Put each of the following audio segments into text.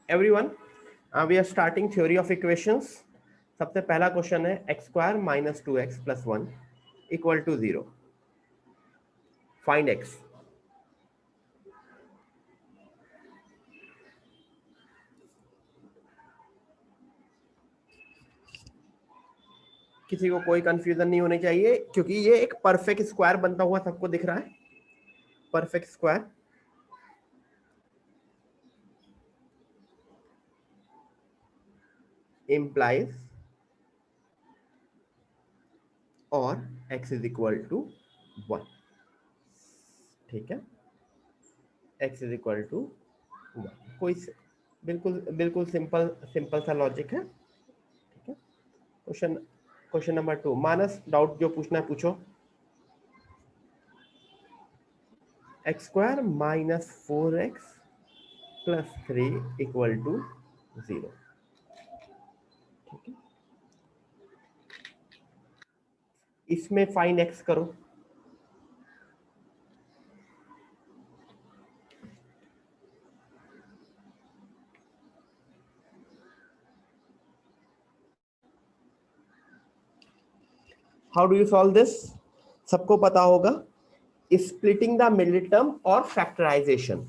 Everyone, we are starting theory of equations. सबसे पहला question है x square minus 2x plus 1 equal to 0। Find x. किसी को कोई कंफ्यूजन नहीं होनी चाहिए क्योंकि ये एक परफेक्ट स्क्वायर बनता हुआ सबको दिख रहा है। परफेक्ट स्क्वायर implies और x इज इक्वल टू 1। ठीक है, x इज इक्वल टू 1। कोई बिल्कुल बिल्कुल सिंपल सिंपल सा लॉजिक है। ठीक है, question question number 2। Manas, doubt जो पूछना है पूछो। X square minus 4x plus 3 equal to 0। ठीक है, इसमें फाइंड x करो। How do you solve this? सबको पता होगा, स्प्लिटिंग द मिडिल टर्म और फैक्टराइजेशन।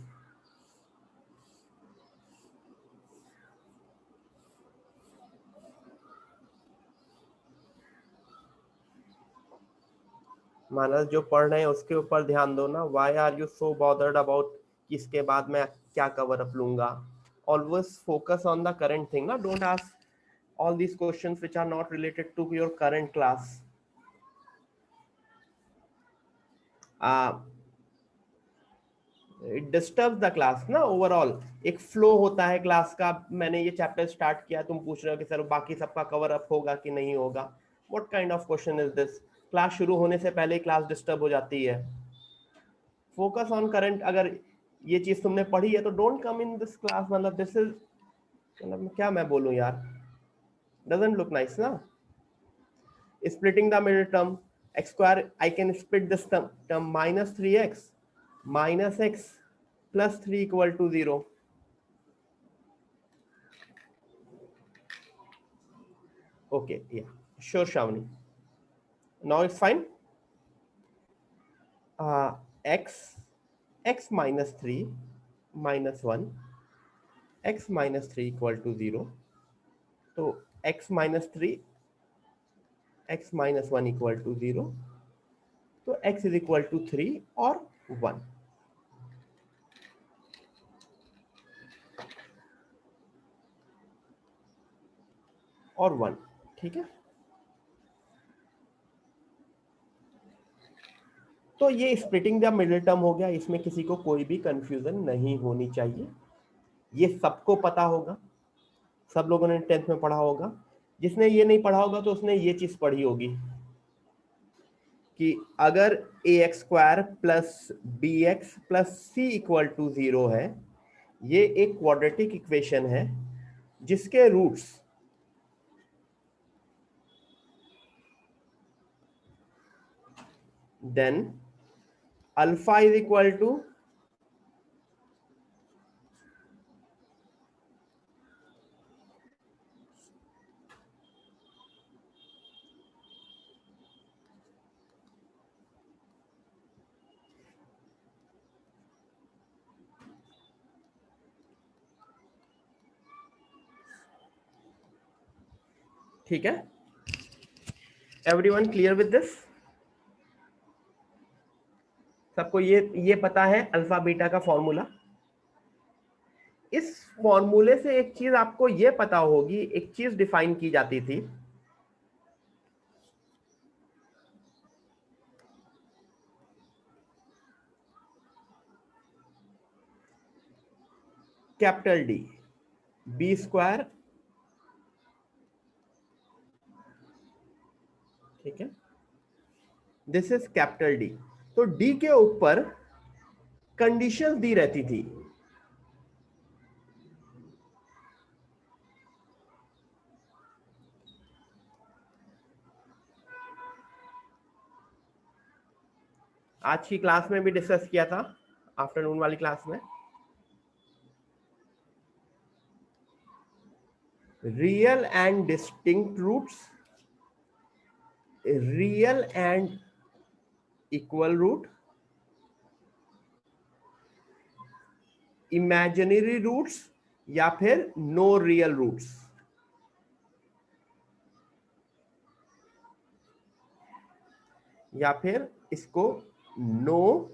मानस, जो पढ़ रहे हैं उसके ऊपर ध्यान दो ना। Why are you so bothered about किसके बाद मैं क्या कवर अप लूंगा? Always focus on the current thing ना। Don't ask all these questions which are not related to your current class. It disturbs the class ना overall. एक flow होता है क्लास का। मैंने ये चैप्टर स्टार्ट किया, तुम पूछ रहे हो कि सर बाकी सबका कवर अप होगा कि नहीं होगा। What kind of question is this? Class शुरू होने से पहले ही क्लास डिस्टर्ब हो जाती है। Focus on current. अगर ये चीज तुमने पढ़ी है तो don't come in this class. मतलब दिस इज, मतलब क्या मैं बोलूं यार, डजंट लुक नाइस ना। Splitting the middle term, x square, I can split this term minus 3x minus x plus 3 equal to 0. Okay, yeah, sure, Shavani. Now it's fine. X minus 3 minus 1, x minus 3 equal to 0. So x minus 3, x minus 1 equal to 0. So x is equal to 3 or 1. और 1। ठीक है, तो ये splitting the middle term हो गया। इसमें किसी को कोई भी कंफ्यूजन नहीं होनी चाहिए। ये सबको पता होगा, सब लोगों ने 10th में पढ़ा होगा। जिसने ये नहीं पढ़ा होगा तो उसने ये चीज पढ़ी होगी कि अगर a x square plus b x plus c equal to 0 है, ये एक क्वाड्रेटिक इक्वेशन है जिसके roots then alpha is equal to ठीक है, एवरीवन क्लियर विद दिस? सबको ये पता है अल्फा बीटा का फॉर्मूला। इस फॉर्मूले से एक चीज आपको ये पता होगी, एक चीज डिफाइन की जाती थी, कैपिटल डी बी स्क्वायर। ठीक है, दिस इज कैपिटल डी। तो डी के ऊपर कंडीशंस दी रहती थी। आज की क्लास में भी डिस्कस किया था, आफ्टरनून वाली क्लास में। Real and distinct roots, real and equal root, imaginary roots, या फिर नो रियल रूट्स। या फिर इसको नो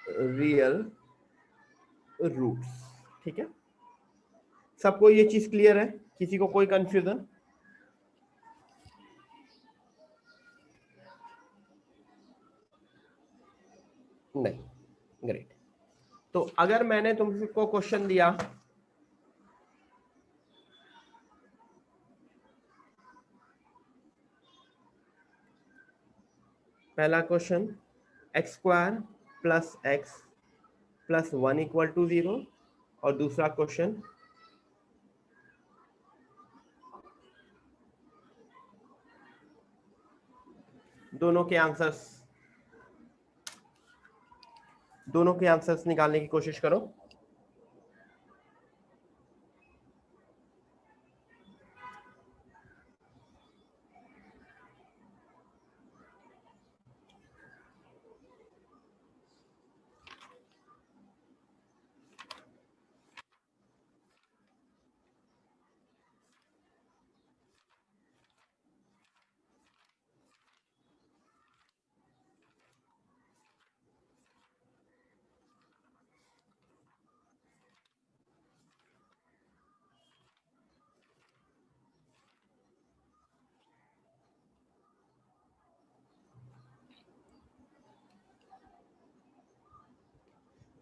रियल रूट्स। ठीक है, सबको ये चीज क्लियर है? किसी को कोई कंफ्यूजन? नहीं, ग्रेट। तो अगर मैंने तुमको क्वेश्चन दिया, पहला question x square plus x plus 1 equal to 0, और दूसरा क्वेश्चन दोनों के आंसर्स निकालने की कोशिश करो।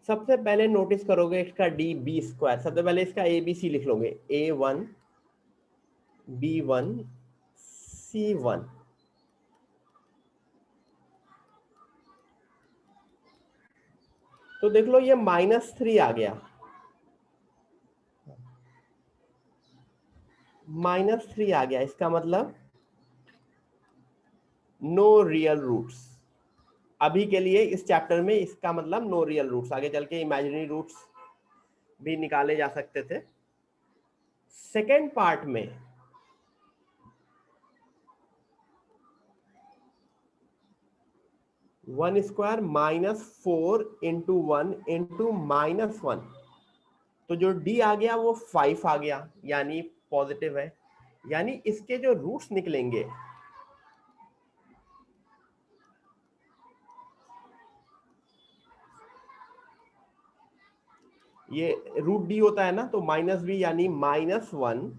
सबसे पहले नोटिस करोगे इसका डी बी स्क्वायर, सबसे पहले इसका ए बी सी लिख लोगे, A1 B1 C1। तो देख लो ये -3 आ गया, -3 आ गया, इसका मतलब नो रियल रूट्स। अभी के लिए इस चैप्टर में इसका मतलब नो रियल रूट्स, आगे चल के इमेजिनरी रूट्स भी निकाले जा सकते थे। सेकेंड पार्ट में 1 स्क्वायर -4 इंटू 1 इंटू -1, तो जो डी आ गया वो 5 आ गया, यानी पॉजिटिव है। यानी इसके जो रूट्स निकलेंगे, ये रूट डी होता है ना, तो -b यानी -1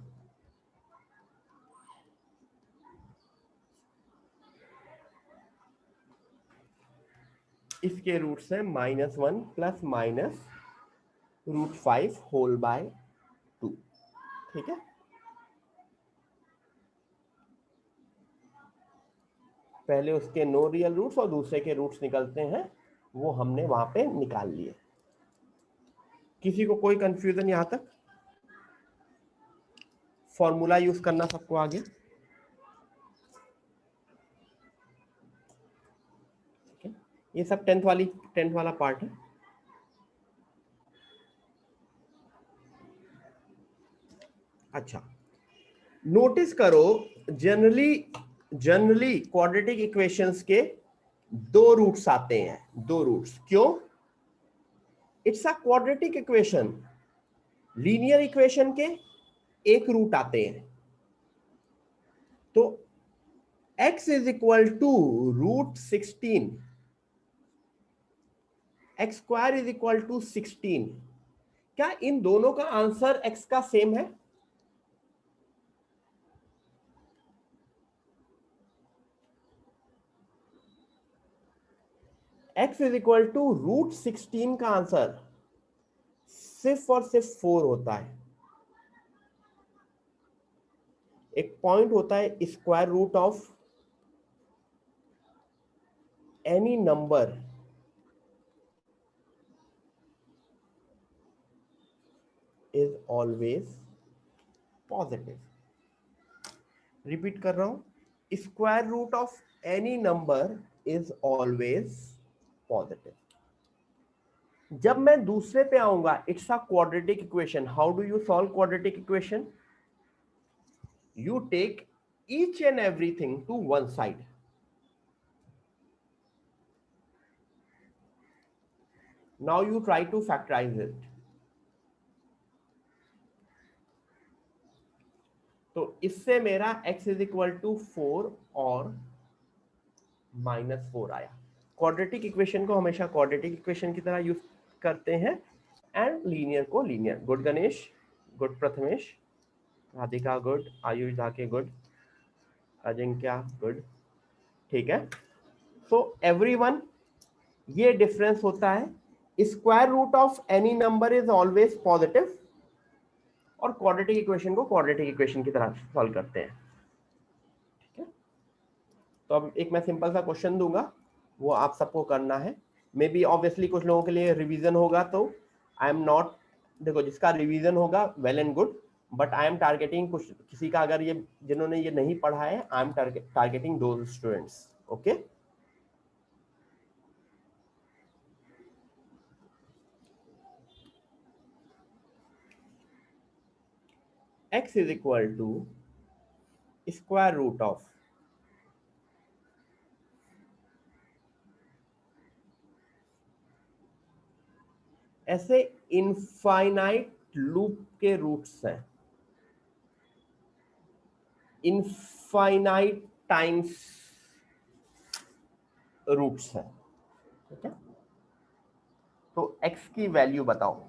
इसके रूट्स है -1 प्लस -√5 होल बाय 2। ठीक है, पहले उसके नो रियल रूट्स और दूसरे के रूट्स निकलते हैं, वो हमने वहां पे निकाल लिए। किसी को कोई कंफ्यूजन यहां तक? फॉर्मूला यूज करना सबको आगे? ठीक है, ये सब 10th वाला पार्ट है। अच्छा, नोटिस करो, जनरली क्वाड्रेटिक इक्वेशंस के 2 रूट्स आते हैं, 2 रूट्स। क्यों? It's a quadratic equation. Linear equation के एक रूट आते हैं, तो x is equal to √16, x square is equal to 16। क्या इन दोनों का आंसर x का सेम है? x इज इक्वल टू √16 का आंसर सिर्फ और सिर्फ 4 होता है। एक पॉइंट होता है square root of any number is always positive. Repeat कर रहा हूं, square root of any number is always positive. जब मैं दूसरे पे आऊंगा, it's a quadratic equation. How do you solve quadratic equation? You take each and everything to one side. Now you try to factorize it. तो इससे मेरा x is equal to 4 और -4 आया. क्वाड्रेटिक इक्वेशन को हमेशा क्वाड्रेटिक इक्वेशन की तरह use करते हैं एंड लीनियर को linear. Good Ganesh, good Prathamesh, Radhika good, Ayush धाके गुड, अजिंक्या गुड. ठीक है. सो एवरीवन, ये डिफरेंस होता है. Square root of any number is always positive और क्वाड्रेटिक इक्वेशन को क्वाड्रेटिक इक्वेशन की तरह सॉल्व करते हैं. ठीक है. तो अब एक मैं सिंपल सा क्वेश्चन दूंगा, वो आप सबको करना है. मे बी ऑब्वियसली कुछ लोगों के लिए रिवीजन होगा, तो आई एम नॉट, देखो जिसका रिवीजन होगा well and good, but I am targeting कुछ किसी का, अगर ये जिन्होंने ये नहीं पढ़ा है, I am targeting those students. Okay. x is equal to square root of ऐसे इनफाइनाइट लूप के रूट्स हैं, इनफाइनाइट टाइम्स रूट्स हैं. ठीक है. तो x की वैल्यू बताओ.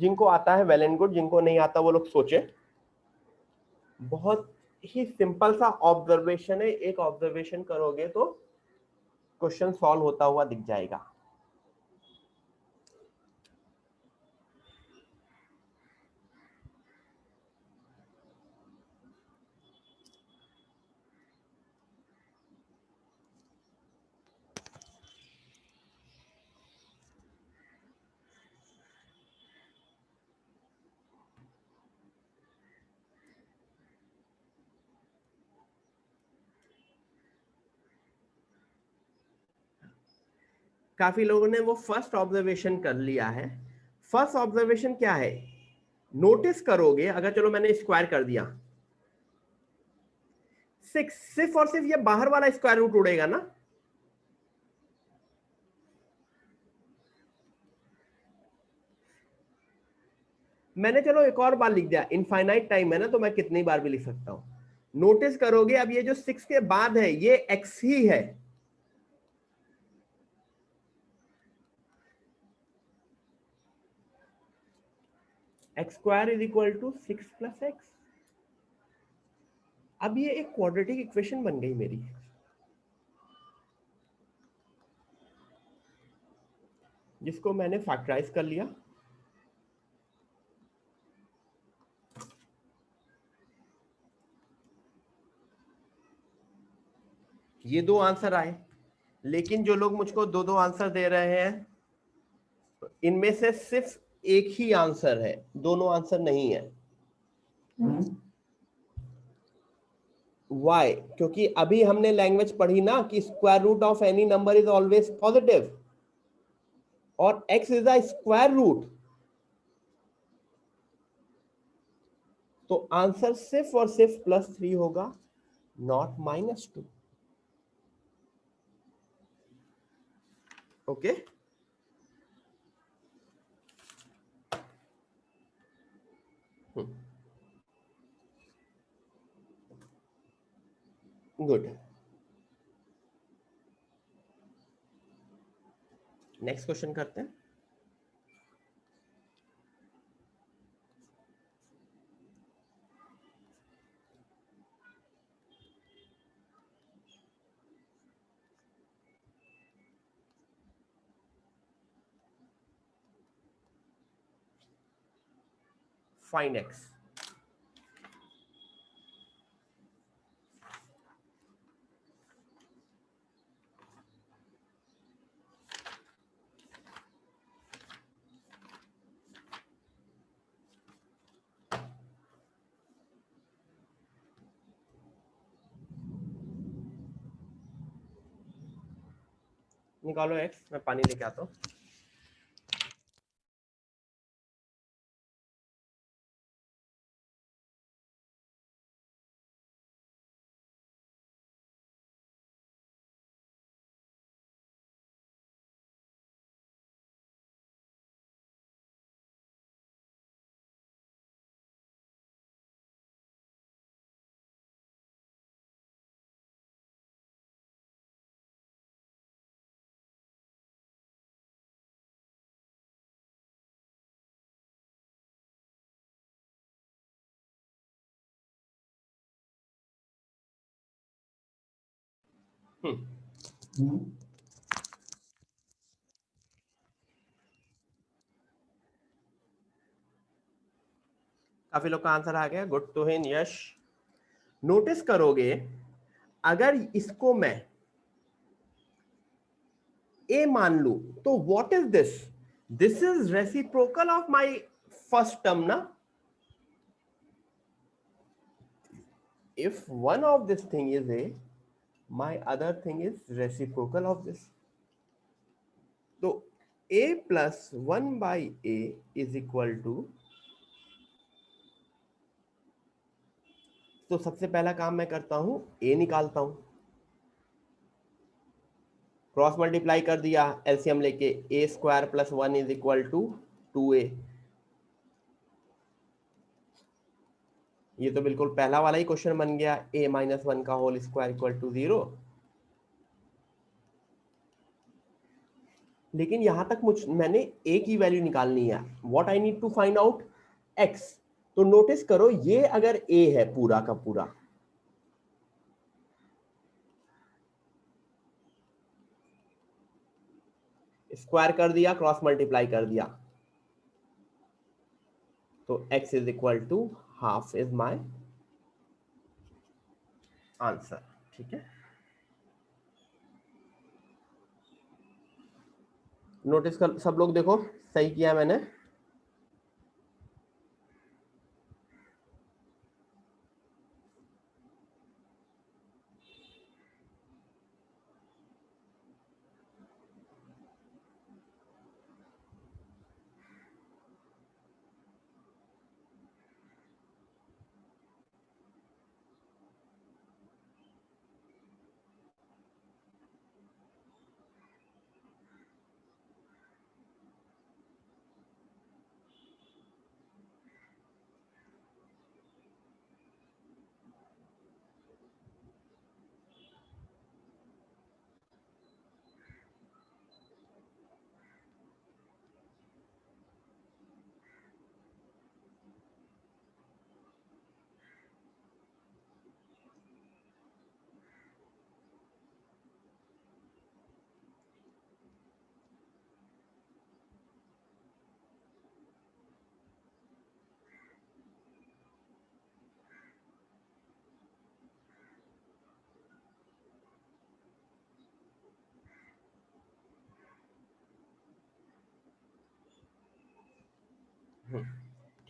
जिनको आता है वेल एंड गुड, जिनको नहीं आता वो लोग सोचे. बहुत ही सिंपल सा ऑब्जर्वेशन है, एक ऑब्जर्वेशन करोगे तो क्वेश्चन सॉल्व होता हुआ दिख जाएगा. काफी लोगों ने वो फर्स्ट ऑब्जर्वेशन कर लिया है. फर्स्ट ऑब्जर्वेशन क्या है? नोटिस करोगे, अगर चलो मैंने स्क्वायर कर दिया 6, सिर्फ और सिर्फ ये बाहर वाला स्क्वायर रूट उड़ेगा ना. मैंने चलो एक और बार लिख दिया, इनफाइनाइट टाइम है ना, तो मैं कितनी बार भी लिख सकता हूं. नोटिस करोगे अब ये जो 6 के बाद है ये x ही है. X square is equal to 6 plus x. अब ये एक क्वाड्रेटिक इक्वेशन बन गई मेरी, जिसको मैंने फैक्टराइज कर लिया. ये दो आंसर आए, लेकिन जो लोग मुझको दो दो आंसर दे रहे हैं, इनमें से सिर्फ एक ही आंसर है, दोनों आंसर नहीं है. वाई? क्योंकि अभी हमने लैंग्वेज पढ़ी ना कि square root of any number is always positive और x is a square root. तो आंसर सिर्फ और सिर्फ +3 होगा, not -2. Okay. Good. Next question करते हैं. Find x. निकालो x, मैं पानी लेके आता हूँ। काफी लोग का आंसर आ गया, गुड टू हिन यश। नोटिस करोगे अगर इसको मैं a मान लू तो what is this, this is reciprocal of my first term ना। if one of this thing is a, my other thing is reciprocal of this. तो a plus 1 by a is equal to, तो सबसे पहला काम मैं करता हूं a निकालता हूं, क्रॉस मल्टीप्लाई कर दिया एलसीएम लेके, a square plus 1 is equal to 2a। ये तो बिल्कुल पहला वाला ही क्वेश्चन बन गया, a माइनस 1 का होल स्क्वायर इक्वल टू 0। लेकिन यहां तक मैंने a की वैल्यू निकालनी है, what I need to find out x। तो नोटिस करो ये अगर a है पूरा का पूरा, स्क्वायर कर दिया क्रॉस मल्टीप्लाई कर दिया, तो x is equal to half is my answer. ठीक है, नोटिस कर सब लोग, देखो सही किया मैंने।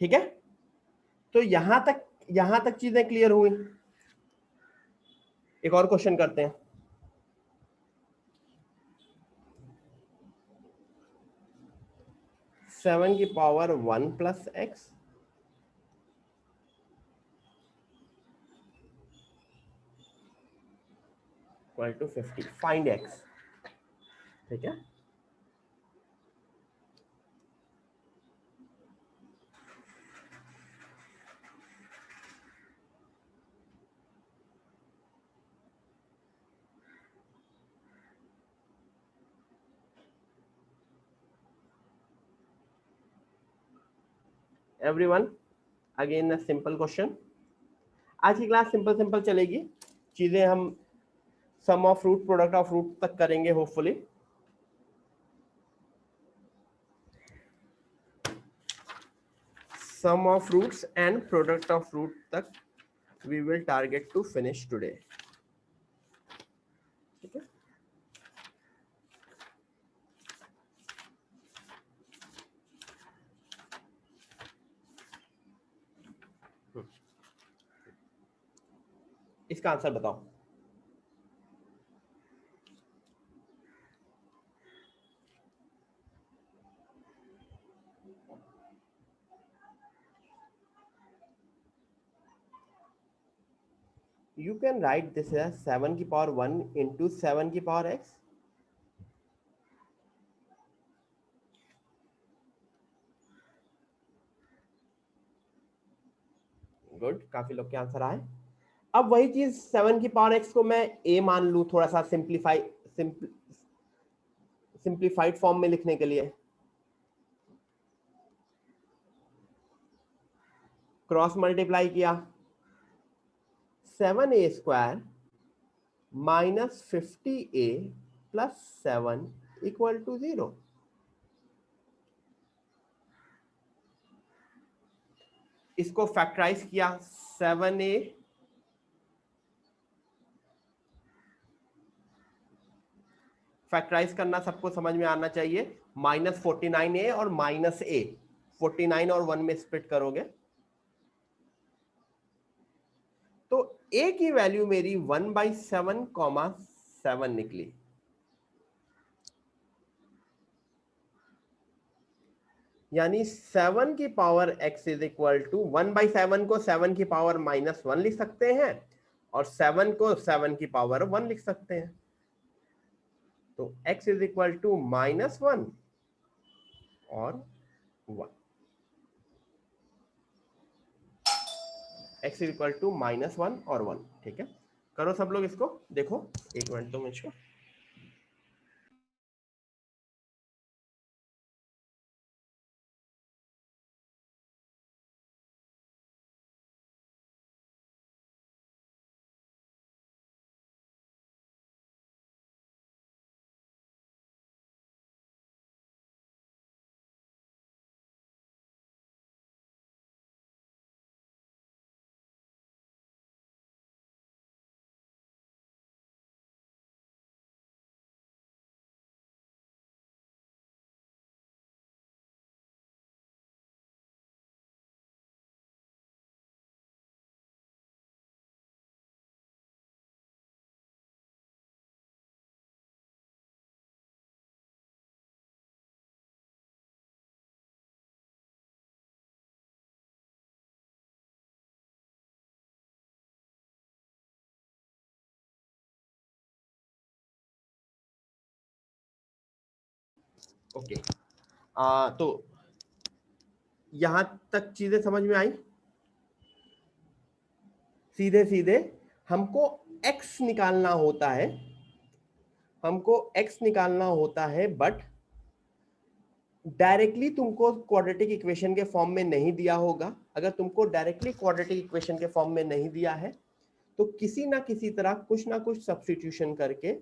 ठीक है, तो यहां तक चीजें क्लियर हुई। एक और क्वेश्चन करते हैं। 7 की power 1 plus x equal to 50, find x. ठीक है, everyone again a simple question. आज की क्लास सिंपल सिंपल चलेगी, चीजें हम sum of root product of root तक करेंगे hopefully. Sum of roots and product of root तक we will target to finish today. ठीक है, इसका आंसर बताओ। You can write this as 7 की पावर 1 into 7 की पावर x. गुड, काफी लोग के आंसर आए. अब वही चीज 7 की पावर x को मैं a मान लूं, थोड़ा सा सिंप्लीफाइड फॉर्म में लिखने के लिए. क्रॉस मल्टीप्लाई किया, 7a square minus 50a plus 7 equal to 0. इसको फैक्टराइज किया, 7a फैक्टराइज करना सबको समझ में आना चाहिए. माइनस 49a और माइनस a, 49 और 1 में स्प्लिट करोगे तो a की वैल्यू मेरी 1/7, 7 निकली. यानी 7 की power x is equal to 1/7 को 7 की पावर -1 लिख सकते हैं और 7 को 7 की पावर 1 लिख सकते हैं. तो x इज इक्वल टू -1 और 1. x इज इक्वल टू -1 और 1. ठीक है, करो सब लोग इसको. देखो, एक मिनट दो मुझको. ओके, तो यहां तक चीजें समझ में आई. सीधे सीधे हमको x निकालना होता है, बट डायरेक्टली तुमको क्वाड्रेटिक इक्वेशन के फॉर्म में नहीं दिया होगा. अगर तुमको डायरेक्टली क्वाड्रेटिक इक्वेशन के फॉर्म में नहीं दिया है तो किसी ना किसी तरह कुछ ना कुछ सब्स्टिट्यूशन करके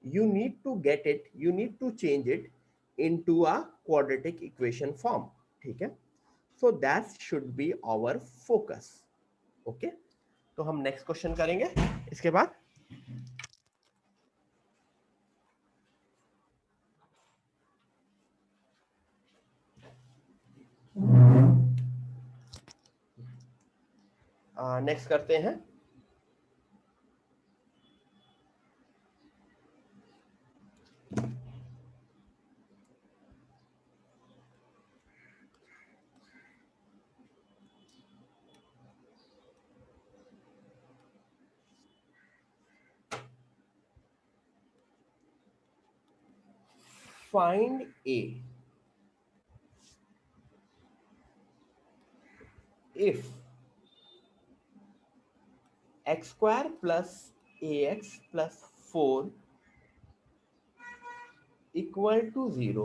you need to get it, you need to change it into a quadratic equation form. ठीक है, so that should be our focus. okay, तो हम नेक्स्ट क्वेश्चन करेंगे इसके बाद. नेक्स्ट करते हैं find a if x square plus ax plus 4 equal to 0.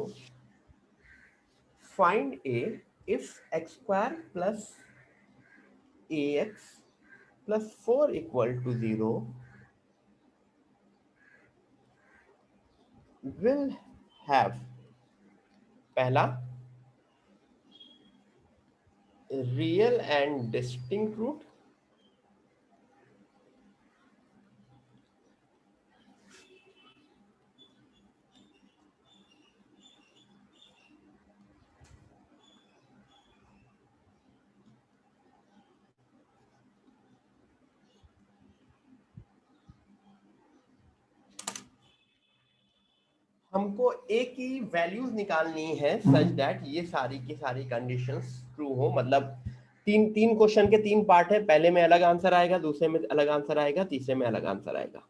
Find a if x square plus ax plus 4 equal to 0 will have पहला real and distinct root, हमको ए की वैल्यूज निकालनी है सच दैट ये सारी की सारी कंडीशंस ट्रू हो. मतलब तीन तीन क्वेश्चन के तीन पार्ट है, पहले में अलग आंसर आएगा, दूसरे में अलग आंसर आएगा, तीसरे में अलग आंसर आएगा।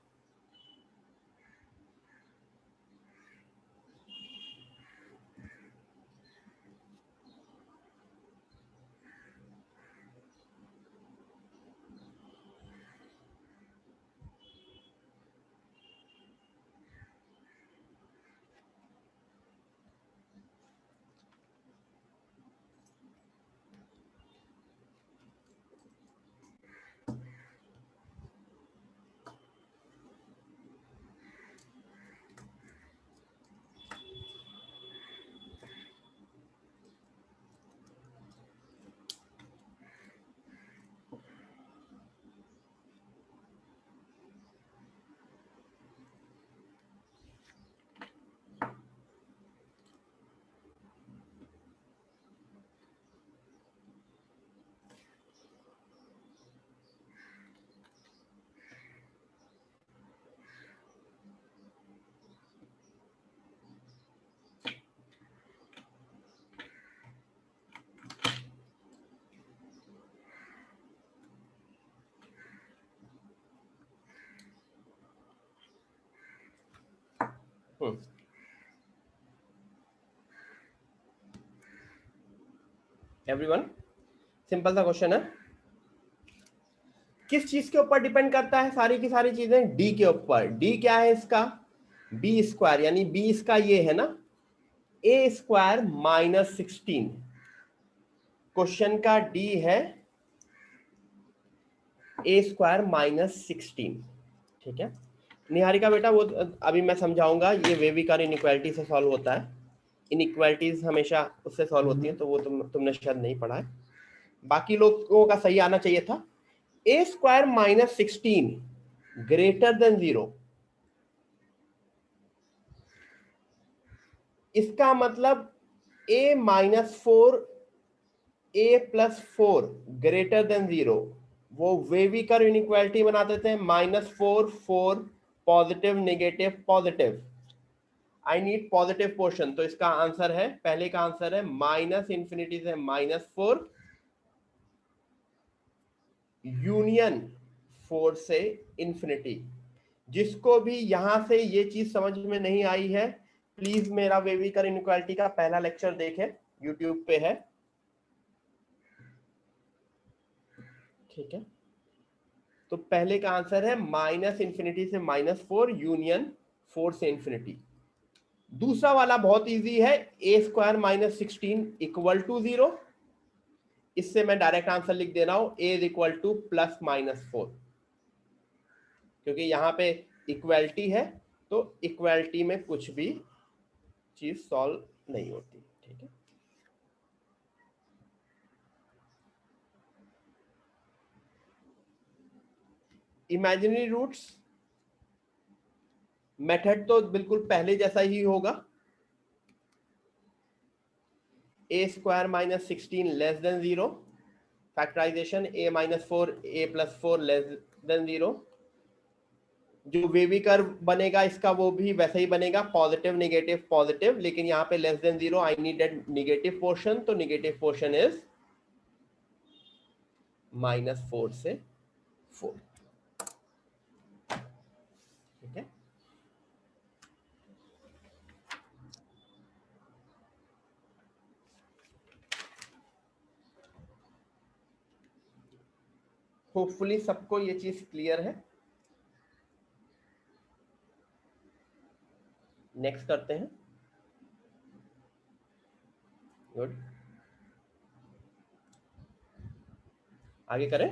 एवरीवन, सिंपल सा क्वेश्चन है। किस चीज के ऊपर डिपेंड करता है सारी की सारी चीजें? डी के ऊपर। डी क्या है इसका? बी स्क्वायर, यानी बी इसका ये है ना, ए स्क्वायर माइनस 16। क्वेश्चन का डी है ए स्क्वायर माइनस 16। ठीक है निहारिका बेटा, वो अभी मैं समझाऊंगा, ये वेविकर इनइक्वालिटी से सॉल्व होता है। इनइक्वालिटीज हमेशा उससे सॉल्व होती है, तो वो तुमने शायद नहीं पढ़ा है, बाकी लोगों का सही आना चाहिए था। ए स्क्वायर माइनस 16 ग्रेटर देन 0, इसका मतलब a minus 4 a plus 4 greater than 0, वो वेविकर इनइक्वालिटी बना देते हैं। -4 positive negative positive, I need positive portion, तो इसका आंसर है, पहले का आंसर है माइनस इंफिनिटी से -4 यूनियन 4 से इंफिनिटी। जिसको भी यहां से ये चीज समझ में नहीं आई है, प्लीज मेरा वेविकर इनइक्वालिटी का पहला लेक्चर देखे, यूट्यूब पे है। ठीक है, तो पहले का आंसर है माइनस इंफिनिटी से -4 यूनियन 4 से इंफिनिटी। दूसरा वाला बहुत इजी है, ए स्क्वायर माइनस 16 इक्वल टू 0। इससे मैं डायरेक्ट आंसर लिख दे रहा हूं, ए इज इक्वल टू +-4, क्योंकि यहां पे इक्वलिटी है, तो इक्वलिटी में कुछ भी चीज सॉल्व नहीं होती। ठीक है, इमेजिनरी रूट्स मेथड तो बिल्कुल पहले जैसा ही होगा। A square minus 16 less than 0, factorization a minus 4 a plus 4 less than 0। जो वेविकर बनेगा इसका वो भी वैसा ही बनेगा, पॉजिटिव नेगेटिव पॉजिटिव, लेकिन यहाँ पे less than 0, I needed negative portion, तो नेगेटिव पोर्शन इज -4 से 4। ठीक है, होपफुली सबको ये चीज क्लियर है। नेक्स्ट करते हैं। गुड, आगे करें।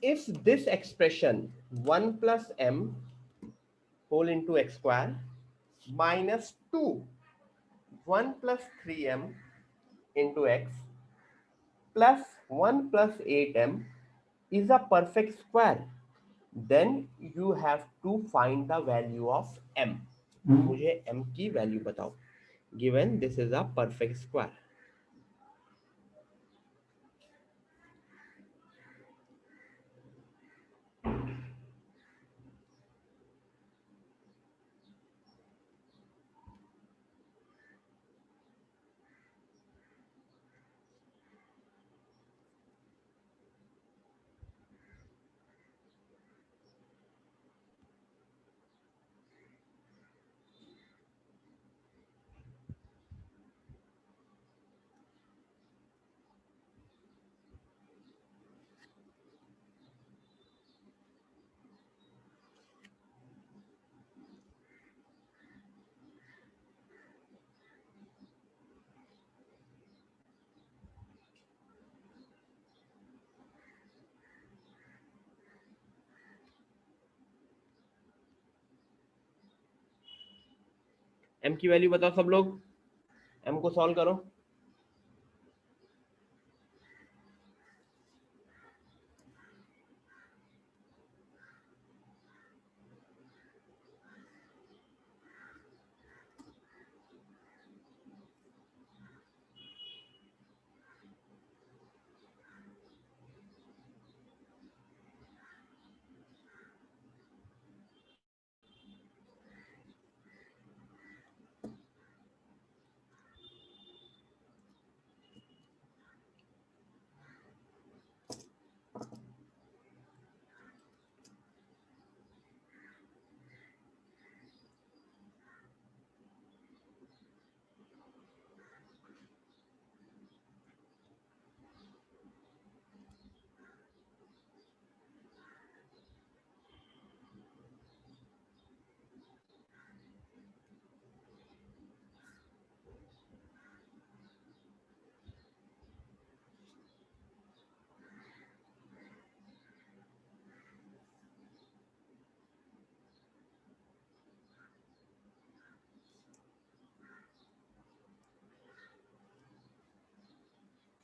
if this expression 1 plus m whole into x square minus 2 1 plus 3m into x plus 1 plus 8m is a perfect square, then you have to find the value of m. मुझे m की value बताओ given this is a perfect square. m की value बताओ सब लोग, m को solve करो.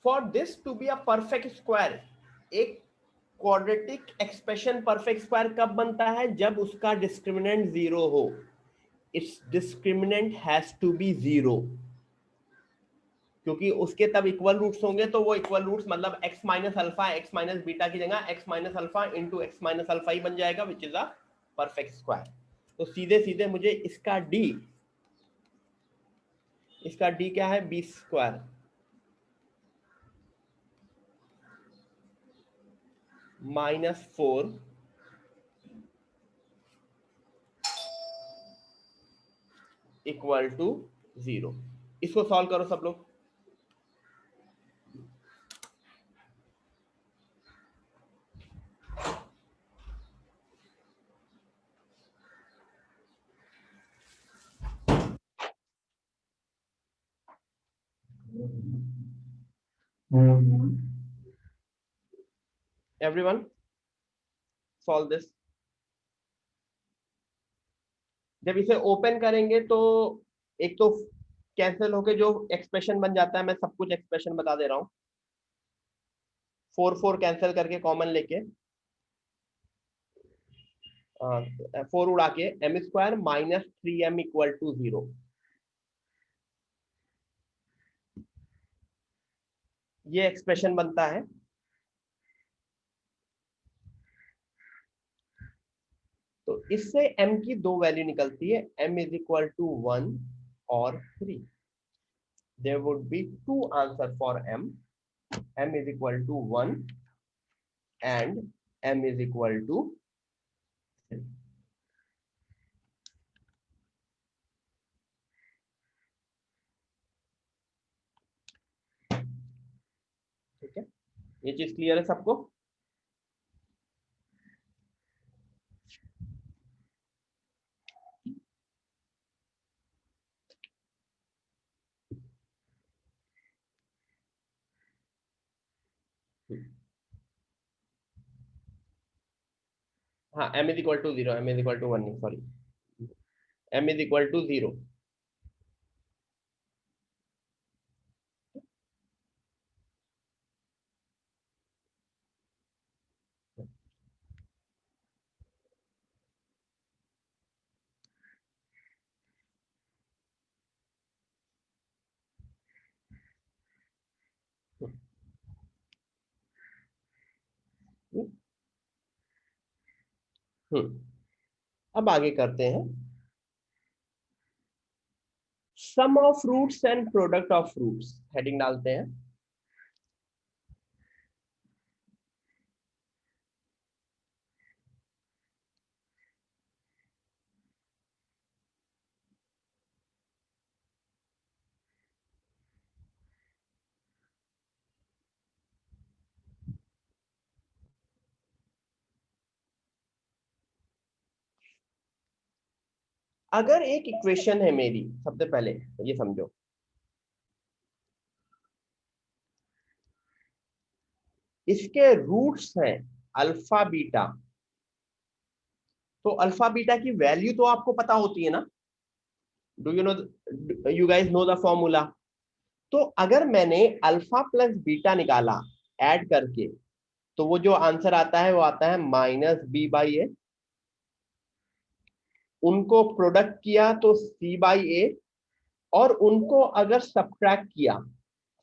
For this to be a perfect square, एक क्वाड्रेटिक एक्सप्रेशन परफेक्ट स्क्वायर कब बनता है? जब उसका डिस्क्रिमिनेंट जीरो हो. It's discriminant has to be zero, क्योंकि उसके तब इक्वल रूट्स होंगे. तो वो इक्वल रूट्स मतलब x minus alpha x minus beta की जगह x minus alpha into x minus alpha ही बन जाएगा, which is a perfect square. तो सीधे सीधे मुझे इसका d क्या है? B square minus 4 equal to 0. इसको सॉल्व करो सब लोग. Everyone solve this. जब इसे ओपन करेंगे तो एक तो कैंसिल होके जो एक्सप्रेशन बन जाता है, मैं सब कुछ एक्सप्रेशन बता दे रहा हूं. 4 4 कैंसिल करके कॉमन लेके 4 उड़ा के M square minus 3m equal to 0. ये एक्सप्रेशन बनता है. तो इससे m की दो वैल्यू निकलती है, m इज इक्वल टू 1 और 3. There would be two answer for m. m is equal to 1 and m is equal to 3. ठीक है, ये चीज क्लियर है सबको? हाँ, m is equal to 0, m is equal to 1 नहीं, sorry, m is equal to 0। अब आगे करते हैं, sum of roots and product of roots, heading डालते हैं। अगर एक इक्वेशन है मेरी, सबसे पहले ये समझो, इसके रूट्स हैं अल्फा बीटा, तो अल्फा बीटा की वैल्यू तो आपको पता होती है ना, do you know, you guys know the formula. तो अगर मैंने अल्फा प्लस बीटा निकाला ऐड करके, तो वो जो आंसर आता है वो आता है -b/a। उनको प्रोडक्ट किया तो c/a, और उनको अगर सब्ट्रैक्ट किया,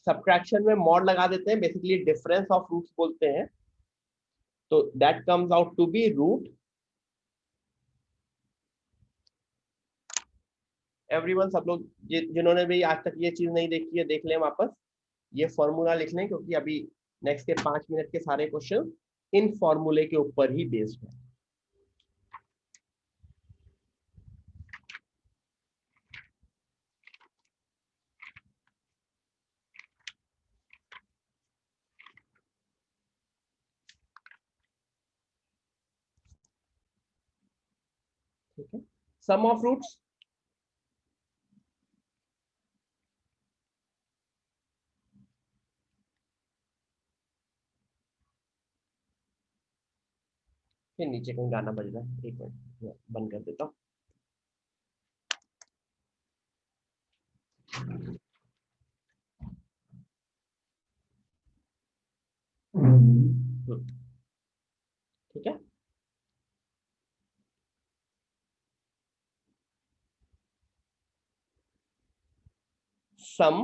सब्ट्रैक्शन में मॉड लगा देते हैं, बेसिकली डिफरेंस ऑफ रूट्स बोलते हैं, तो that comes out to be root. Everyone, सब लोग जिन्होंने भी आज तक ये चीज नहीं देखी है देख लें वापस, ये फॉर्मूला लिख लें, क्योंकि अभी नेक्स्ट के 5 मिनट के सारे क्वेश्चन इन फॉर्मूले के ऊपर ही बेस्ड है। ठीक है, सम ऑफ रूट्स, फिर नीचे कहीं गाना बज रहा है, एक मिनट बंद कर देता हूँ। ठीक है, सम,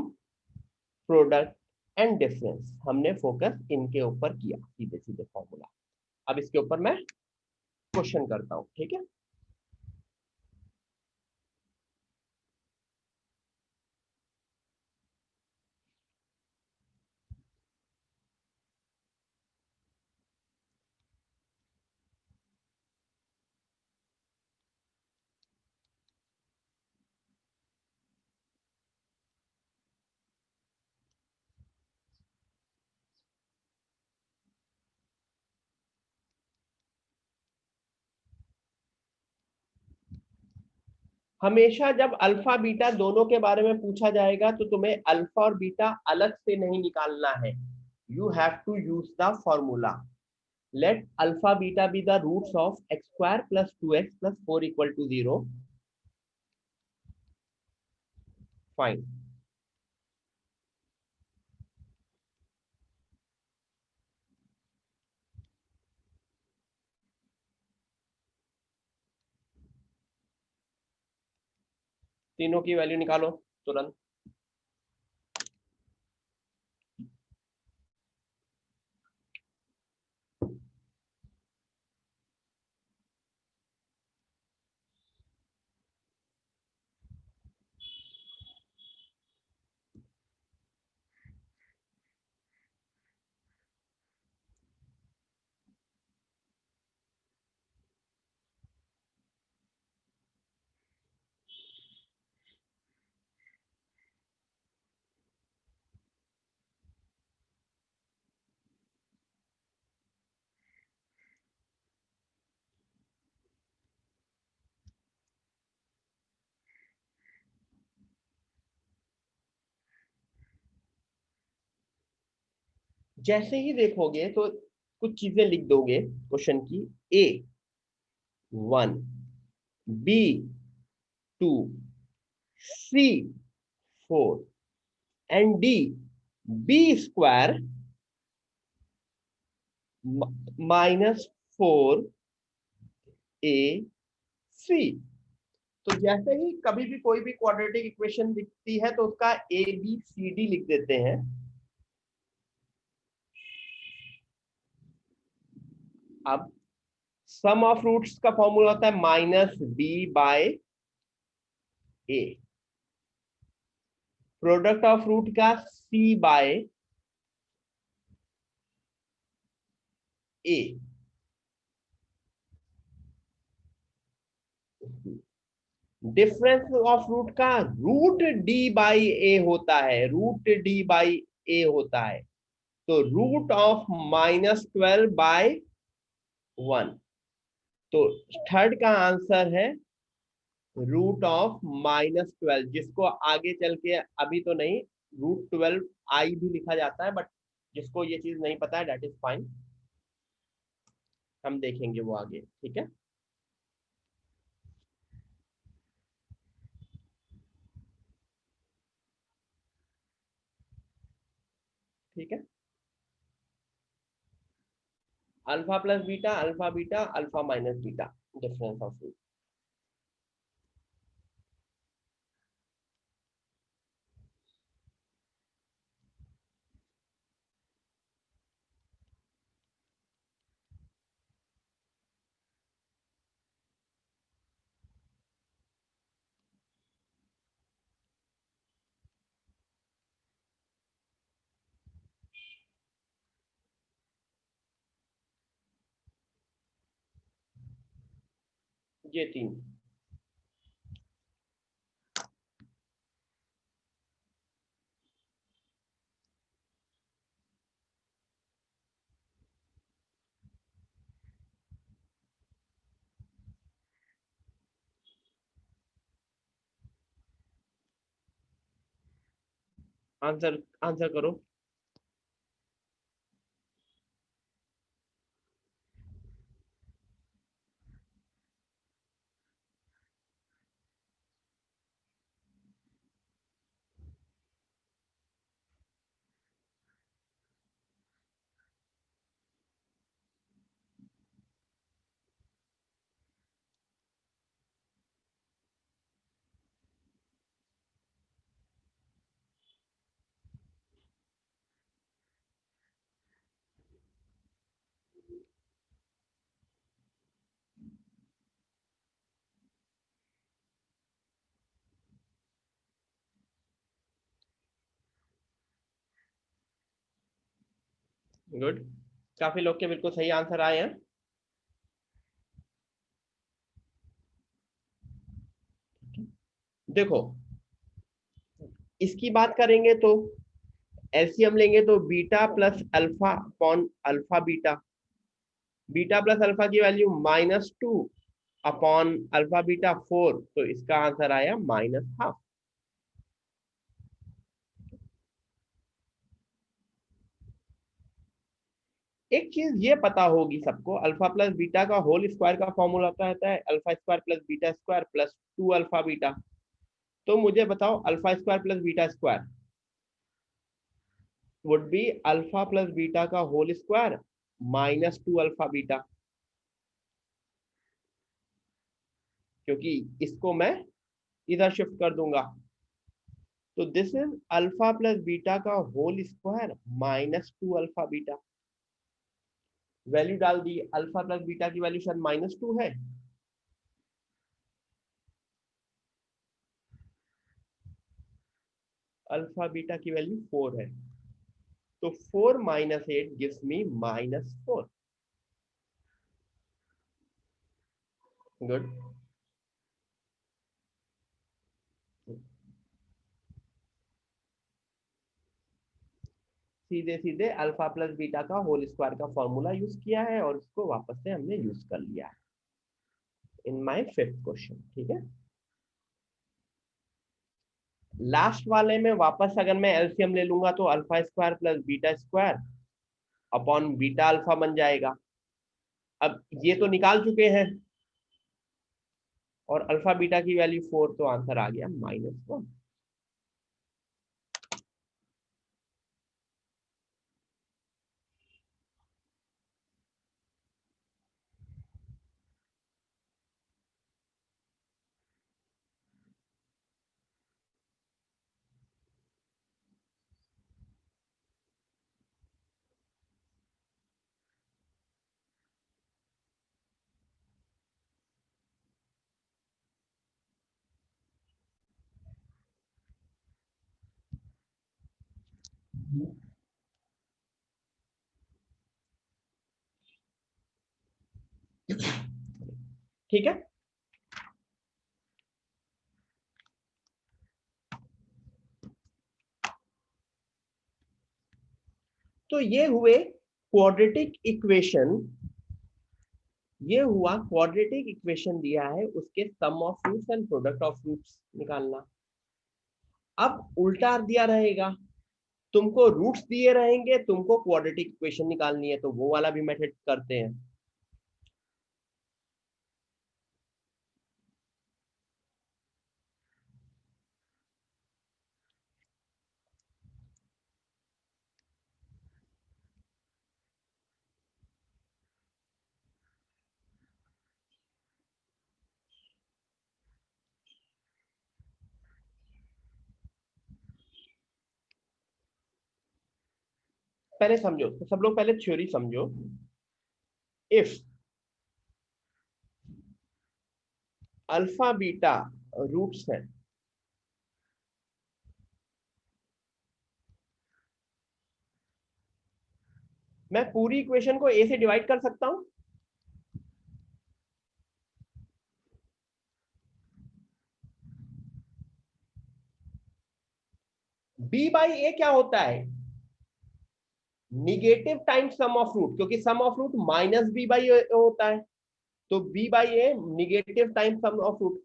प्रोडक्ट एंड डिफरेंस, हमने फोकस इनके ऊपर किया, सीधे सीधे फॉर्मूला। अब इसके ऊपर मैं क्वेश्चन करता हूँ, ठीक है। हमेशा जब अल्फा बीटा दोनों के बारे में पूछा जाएगा तो तुम्हें अल्फा और बीटा अलग से नहीं निकालना है, you have to use the formula. Let alpha beta be the roots of x square plus 2x plus 4 equal to 0। Fine, तीनों की वैल्यू निकालो तुरंत। जैसे ही देखोगे तो कुछ चीजें लिख दोगे क्वेश्चन की। ए, 1, B 2, C 4 and D B square minus 4AC। तो जैसे ही कभी भी कोई भी क्वाड्रेटिक इक्वेशन दिखती है तो उसका ABCD लिख देते हैं। अब सम ऑफ रूट्स का फॉर्मूला होता है -B/A, प्रोडक्ट ऑफ रूट का C/A, डिफरेंस ऑफ रूट का √D/A होता है, √D/A होता है। तो रूट ऑफ -12/1, तो थर्ड का आंसर है √12, जिसको आगे चल के अभी तो नहीं √12I भी लिखा जाता है, बट जिसको ये चीज नहीं पता है दैट इज फाइन, हम देखेंगे वो आगे। ठीक है, ठीक है। Alpha plus beta, alpha beta, alpha minus beta, difference of root. ये 3 आंसर आंसर करो। गुड, काफी लोग के बिल्कुल सही आंसर आए हैं। देखो, इसकी बात करेंगे तो एलसीएम लेंगे तो beta plus alpha upon alpha beta, beta plus alpha की वैल्यू -2 अपॉन अल्फा बीटा 4, तो इसका आंसर आया -12। एक चीज ये पता होगी सबको, अल्फा प्लस बीटा का होल स्क्वायर का फॉर्मूला होता है alpha square plus beta square plus 2 alpha beta. तो मुझे बताओ alpha square plus beta square would be alpha plus beta का होल स्क्वायर -2 अल्फा बीटा, क्योंकि इसको मैं इधर शिफ्ट कर दूंगा। तो this is alpha plus beta का whole square -2 alpha beta. Value डाल दी, अल्फा प्लस बीटा की वैल्यू शायद -2 है, अल्फा बीटा की वैल्यू 4 है, तो 4 - 8 गिव्स मी -4। गुड, सीधे सीधे अल्फा प्लस बीटा का होल स्क्वायर का फॉर्मूला यूज किया है और इसको वापस से हमने यूज कर लिया है इन माय फिफ्थ क्वेश्चन। ठीक है, लास्ट वाले में वापस अगर मैं एलसीएम ले लूंगा तो alpha square plus beta square upon beta alpha बन जाएगा। अब ये तो निकाल चुके हैं, और अल्फा बीटा की वैल्यू 4, तो आंसर आ गया -1। ठीक है, तो ये हुए क्वाड्रेटिक इक्वेशन। ये हुआ क्वाड्रेटिक इक्वेशन दिया है, उसके sum of roots and product of roots निकालना। अब उल्टा दिया रहेगा, तुमको रूट्स दिए रहेंगे, तुमको क्वाड्रेटिक इक्वेशन निकालनी है, तो वो वाला भी मेथड करते हैं। पहले समझो, तो सब लोग पहले थ्योरी समझो। इफ अल्फा बीटा रूट्स है, मैं पूरी इक्वेशन को ए से डिवाइड कर सकता हूं। बी बाई ए क्या होता है? Negative times sum of root, क्योंकि sum of root minus b by a होता है, तो b by a negative times sum of root.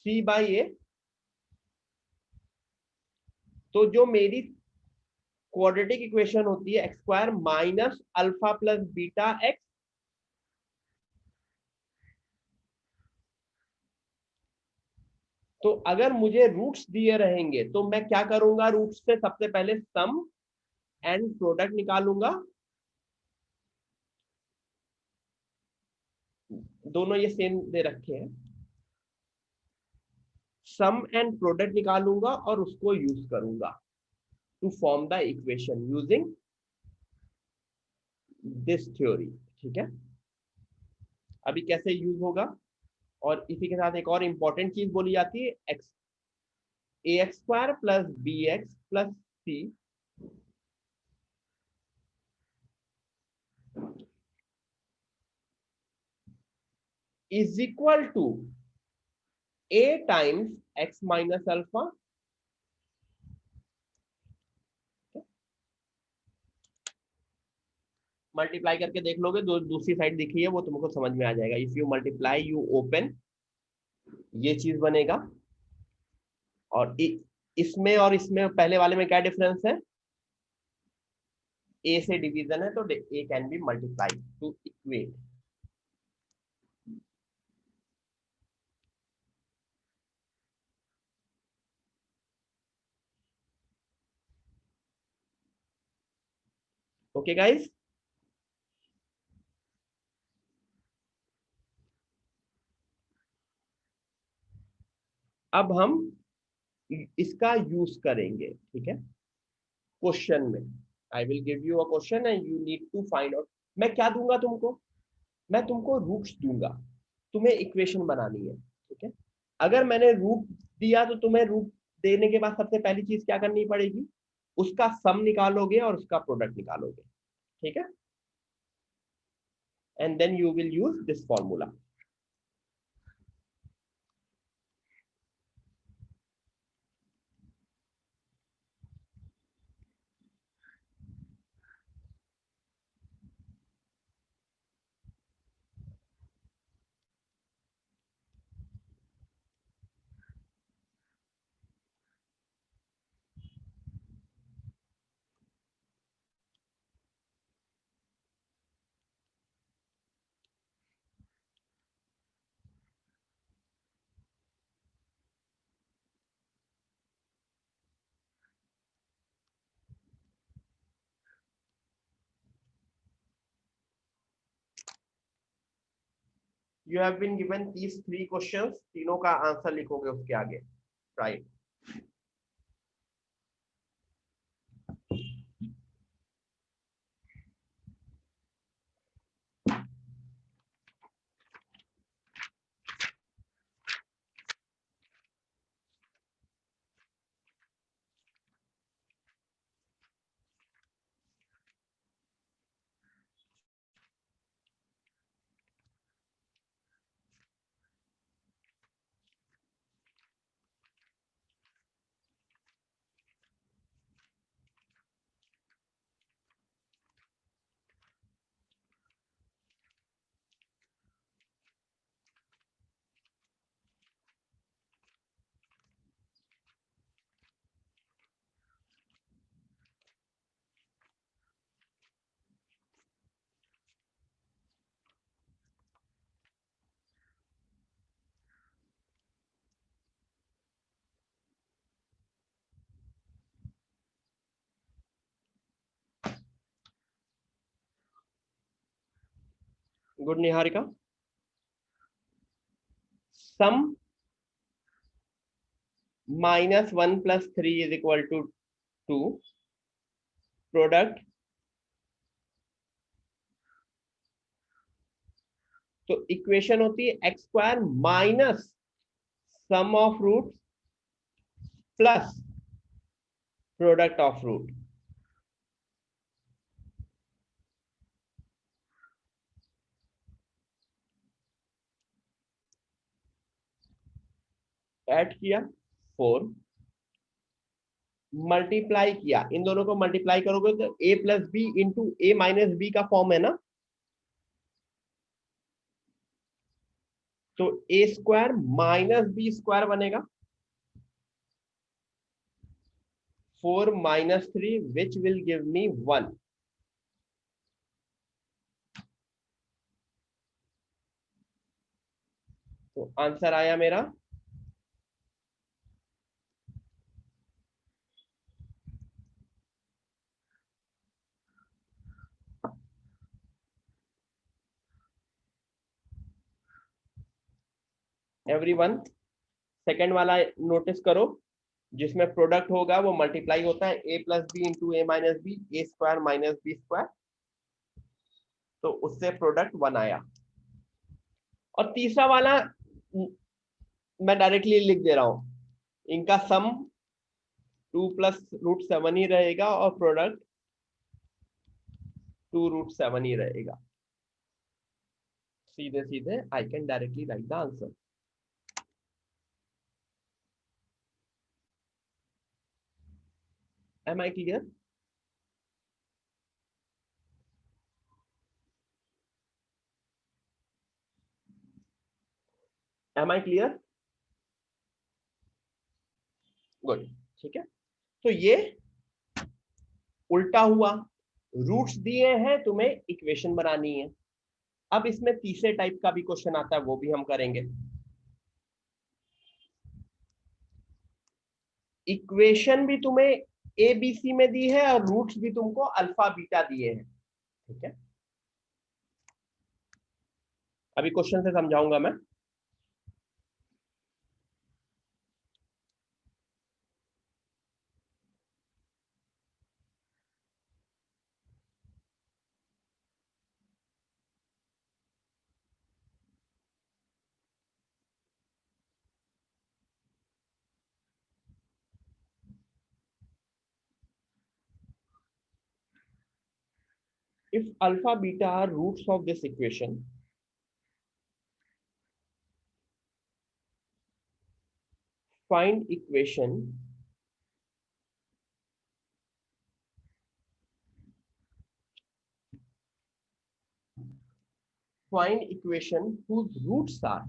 C by a, तो जो मेरी क्वाड्रेटिक इक्वेशन होती है, x square minus alpha plus beta x. तो अगर मुझे रूट्स दिए रहेंगे तो मैं क्या करूंगा, रूट्स से सबसे पहले सम एंड प्रोडक्ट निकालूंगा। दोनों ये सेम दे रखे हैं, सम एंड प्रोडक्ट निकालूंगा और उसको यूज करूंगा to form the equation using this theory. ठीक है, अभी कैसे यूज होगा, और इसी के साथ एक और इंपॉर्टेंट चीज बोली जाती है, x a x square plus b x plus c is equal to a times x minus alpha. Multiply करके देख लोगे, जो दूसरी साइड दिखी है वो तुमको समझ में आ जाएगा। If you multiply you open, ये चीज बनेगा। और इसमें और इसमें पहले वाले में क्या डिफरेंस है? ए से डिवीजन है, तो a can be multiply to equate. Okay guys, अब हम इसका यूज करेंगे। ठीक है, क्वेश्चन में I will give you a question and you need to find out. मैं क्या दूंगा तुमको? मैं तुमको रूट्स दूंगा, तुम्हें इक्वेशन बनानी है। ठीक है, अगर मैंने रूट दिया तो तुम्हें रूट देने के बाद सबसे पहली चीज क्या करनी पड़ेगी? उसका सम निकालोगे और उसका प्रोडक्ट निकालोगे। ठीक है, and then you will use this formula. You have been given these 3 questions, तीनों का आंसर लिखोगे उसके आगे, right. Good Niharika. Sum -1 + 3 = 2, product, तो इक्वेशन होती है x² minus sum of root plus product of root. Add किया 4, मल्टीप्लाई किया, इन दोनों को मल्टीप्लाई करोगे तो a + b into a - b का फॉर्म है ना, तो a² माइनस b² बनेगा, 4 - 3 विच विल गिव मी 1। तो आंसर आया मेरा एवरीवन। सेकंड वाला नोटिस करो, जिसमें प्रोडक्ट होगा वो मल्टीप्लाई होता है a + b into a - b, a² - b², तो उससे प्रोडक्ट 1 आया। और तीसरा वाला मैं डायरेक्टली लिख दे रहा हूं, इनका सम 2 + √7 ही रहेगा और प्रोडक्ट 2 √7 ही रहेगा। सीधे सीधे I can directly write the answer. Am I clear? Am I clear? Good, ठीक है। तो ये उल्टा हुआ, रूट्स दिए हैं, तुम्हें इक्वेशन बनानी है। अब इसमें तीसरे टाइप का भी क्वेश्चन आता है, वो भी हम करेंगे। इक्वेशन भी तुम्हें ए बी सी में दी है और रूट्स भी तुमको अल्फा बीटा दिए हैं, ठीक है। अभी क्वेश्चन से समझाऊंगा मैं। If alpha beta are roots of this equation, find equation whose roots are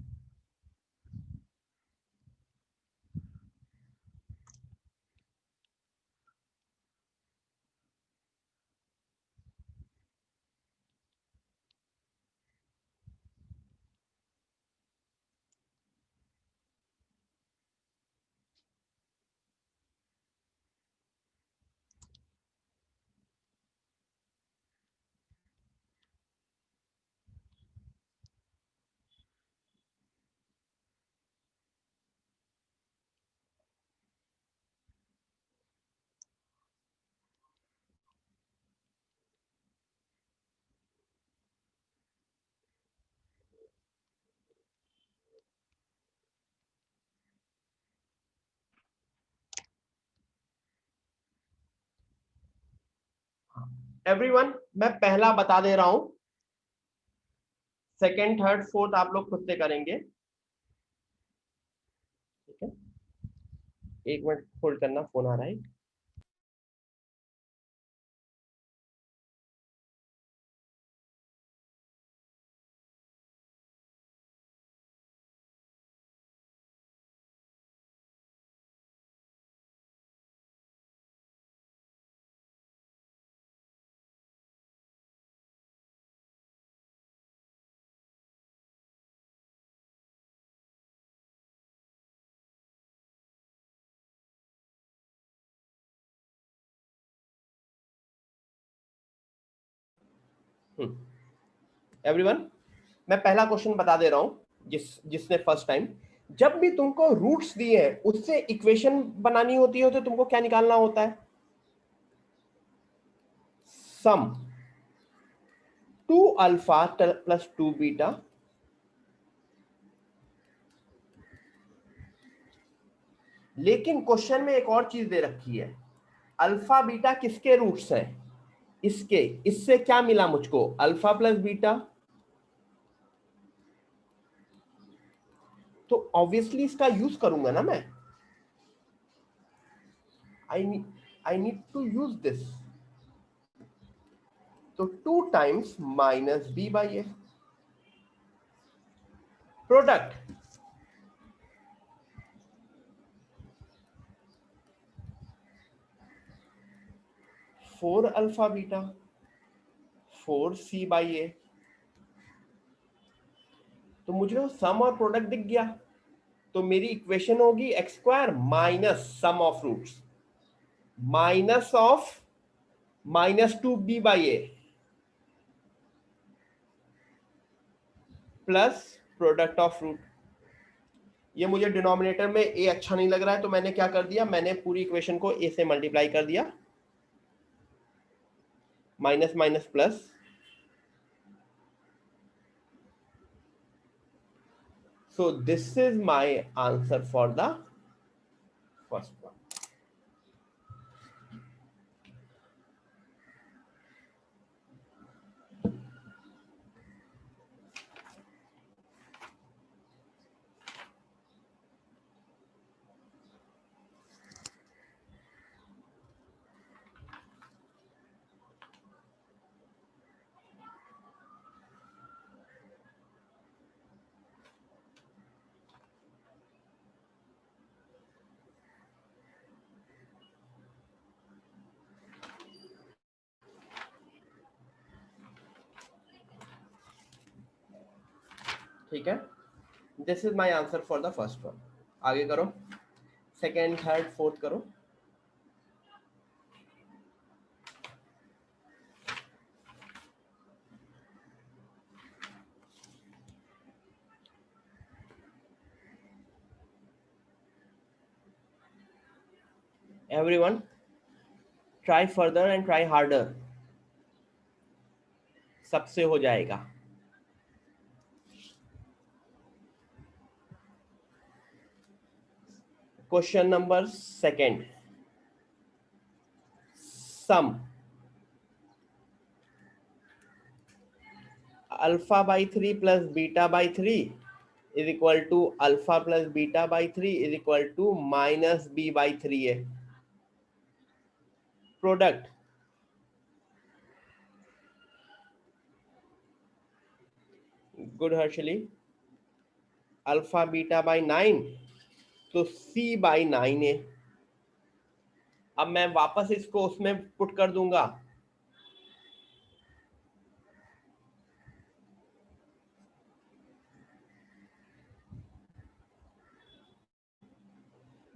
everyone, मैं पहला बता दे रहा हूं, सेकेंड थर्ड फोर्थ आप लोग खुद से करेंगे। ठीक है, एक मिनट होल्ड करना, फोन आ रहा है। एवरीवन, मैं पहला क्वेश्चन बता दे रहा हूं, जिसने फर्स्ट टाइम, जब भी तुमको रूट्स दिए हैं उससे इक्वेशन बनानी होती है तो तुमको क्या निकालना होता है? सम 2 अल्फा प्लस 2 बीटा लेकिन क्वेश्चन में एक और चीज दे रखी है, अल्फा बीटा किसके रूट्स हैं? इसके, इससे क्या मिला मुझको? अल्फा प्लस बीटा, तो ऑब्वियसली इसका यूज करूंगा ना मैं। I need to use this. तो 2 times minus b by a, product 4 alpha beta 4 c by a. तो मुझे वो सम और प्रोडक्ट दिख गया, तो मेरी इक्वेशन होगी x square minus sum of roots minus of minus 2 b by a plus product of root. ये मुझे डिनोमिनेटर में ए अच्छा नहीं लग रहा है, तो मैंने क्या कर दिया, मैंने पूरी इक्वेशन को ए से मल्टीप्लाई कर दिया, minus minus plus. So this is my answer for the first one. ठीक है, this is my answer for the first one. आगे करो, सेकेंड थर्ड फोर्थ करो। Everyone, try further and try harder, सबसे हो जाएगा। Question number second, sum alpha by 3 plus beta by 3 is equal to alpha plus beta by 3 is equal to minus b by 3 है। Product good Harshali, alpha beta by 9 तो सी by 9 है। अब मैं वापस इसको उसमें पुट कर दूंगा,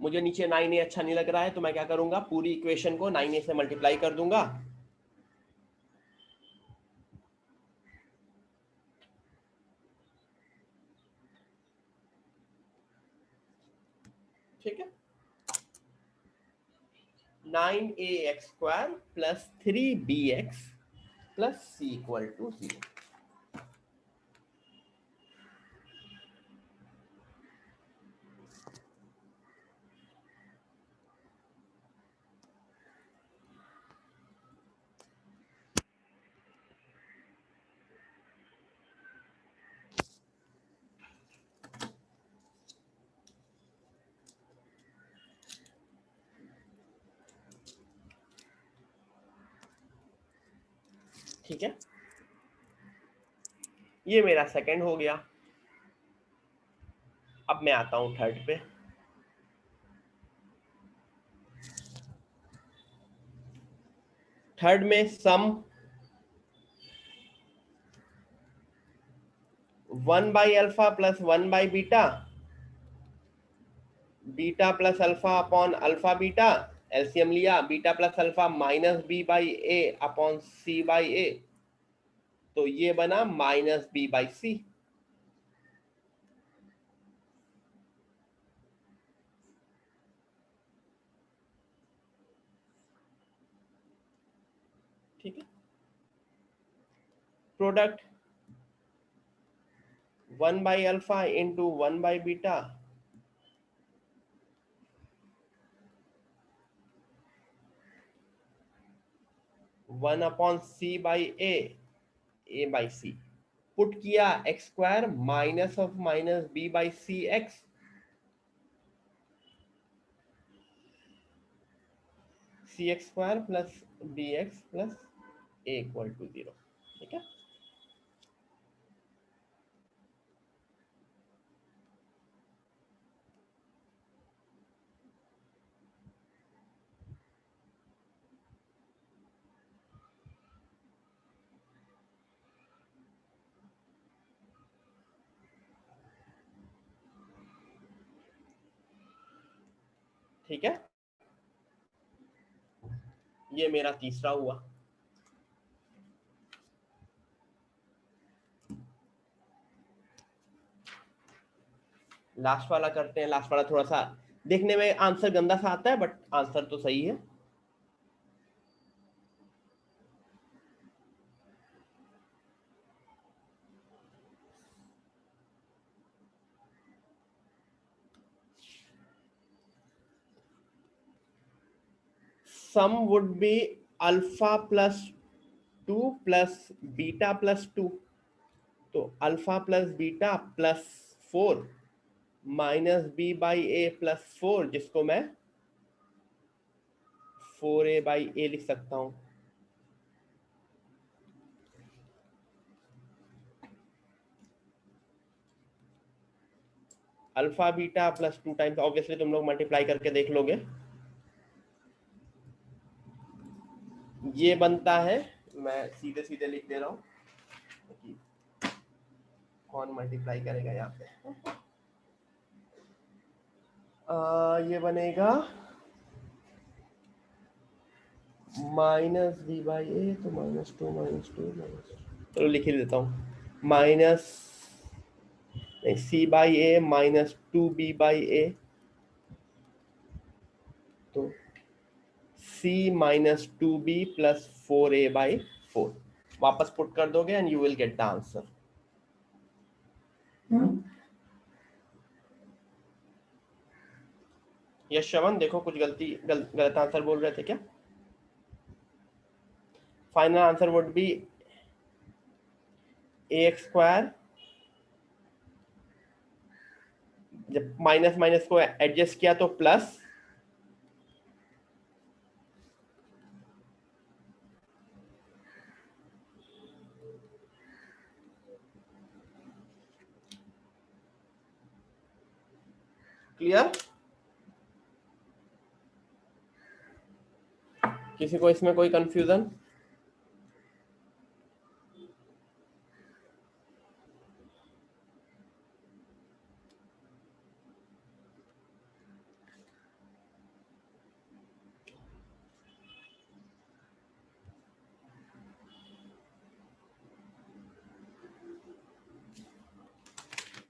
मुझे नीचे 9a अच्छा नहीं लग रहा है, तो मैं क्या करूंगा, पूरी इक्वेशन को 9a से मल्टीप्लाई कर दूंगा। ठीक है, 9ax² plus 3bx plus c equal to 0। ठीक है, ये मेरा सेकंड हो गया। अब मैं आता हूं थर्ड पे। थर्ड में sum 1 by alpha plus 1 by beta, beta plus alpha upon alpha beta, LCM लिया, beta plus alpha minus b by a upon c by a, तो ये बना माइनस बी बाई सी। ठीक है, product 1 by alpha into 1 by beta, 1 upon c by a by c, put किया x square minus of minus b by c x, c x square plus b x plus a equal to 0। ठीक है, ठीक है, ये मेरा तीसरा हुआ। Last वाला करते हैं। लास्ट वाला थोड़ा सा देखने में आंसर गंदा सा आता है, बट आंसर तो सही है। Sum would be alpha plus 2 plus beta plus 2, तो alpha plus beta plus 4 minus b by a plus 4, जिसको मैं 4a बाई ए लिख सकता हूं। Alpha beta plus 2 times, obviously तुम लोग मल्टीप्लाई करके देख लोगे, ये बनता है, मैं सीधे सीधे लिख दे रहा हूं, कौन मल्टीप्लाई करेगा यहाँ पे। ये बनेगा माइनस बी बाई ए, तो minus two minus two minus, चलो लिख ही देता हूँ, minus c by a minus 2b by a, तो c minus 2b plus 4a by 4। वापस पुट कर दोगे and you will get the answer. Yes Shravan, देखो कुछ गलत आंसर बोल रहे थे क्या? Final answer would be ax square, जब माइनस माइनस को एडजस्ट किया तो प्लस क्लियर, किसी को इसमें कोई confusion?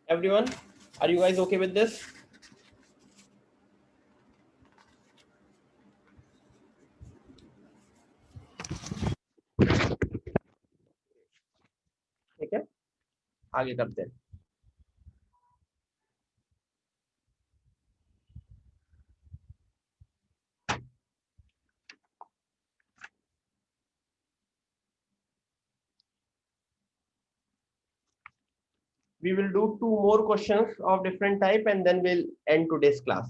Everyone, are you guys okay with this? ठीक है, आगे करते हैं। We will do 2 more questions of different type and then we'll end today's class.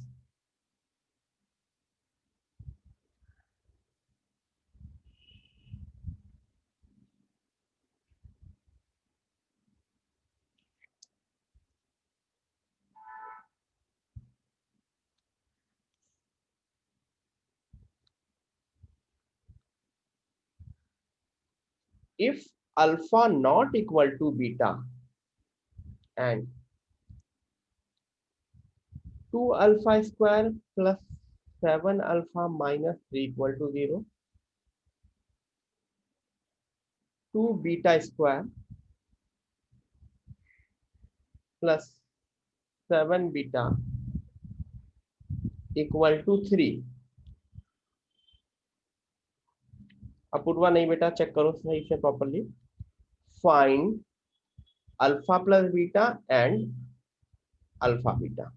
if alpha not equal to beta and 2 alpha square plus 7 alpha minus 3 equal to 0, 2 beta square plus 7 beta equal to 3. Apoorva नहीं बेटा, check करो सही से properly. Find alpha plus beta and alpha beta.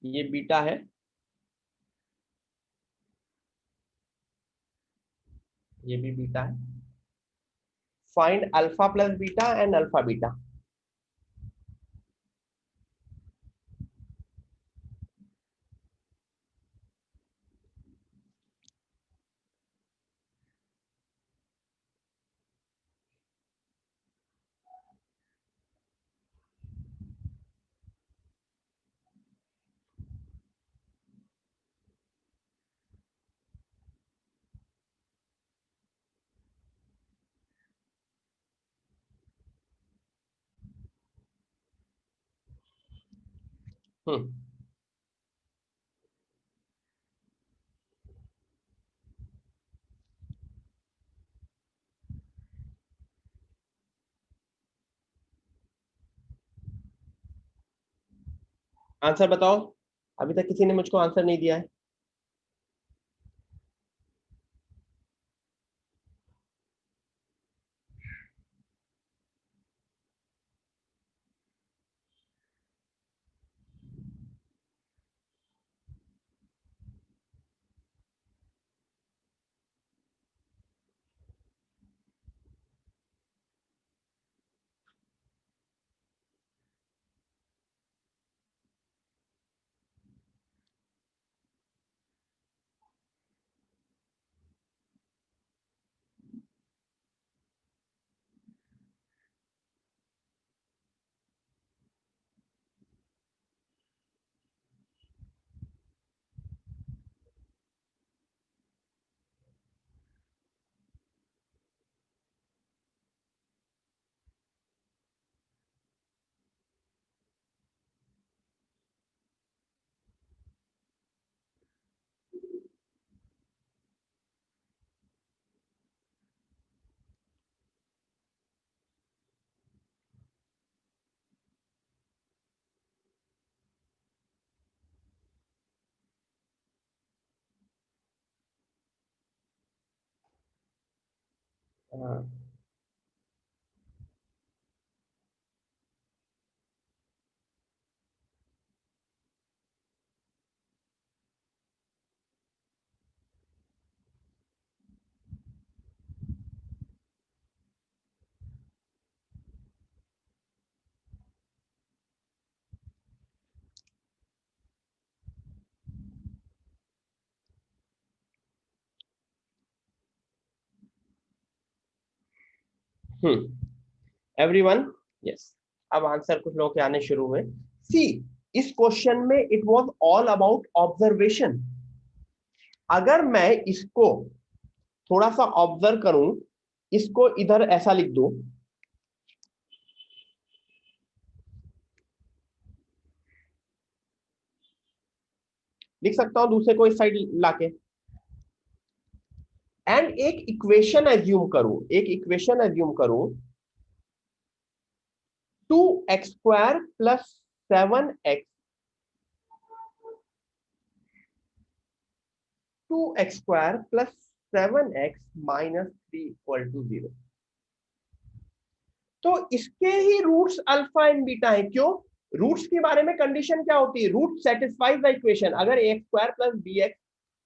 ये beta है, ये भी beta है. Find alpha plus beta and alpha beta. Answer बताओ. अभी तक किसी ने मुझको आंसर नहीं दिया है. हाँ. Everyone, yes. अब आंसर कुछ लोगों के आने शुरू हुए. सी, इस क्वेश्चन में it was all about observation. अगर मैं इसको थोड़ा सा ऑब्जर्व करूं, इसको इधर ऐसा लिख दूं, लिख सकता हूं दूसरे को इस साइड लाके, एंड एक इक्वेशन एज्यूम करूं, एक इक्वेशन एज्यूम करूं, 2x square plus 7x, 2x square plus 7x minus 3 equal to 0. तो इसके ही रूट्स अल्फा एंड बीटा है. क्यों? रूट्स के बारे में कंडीशन क्या होती है? Root satisfies the equation. अगर a square plus b x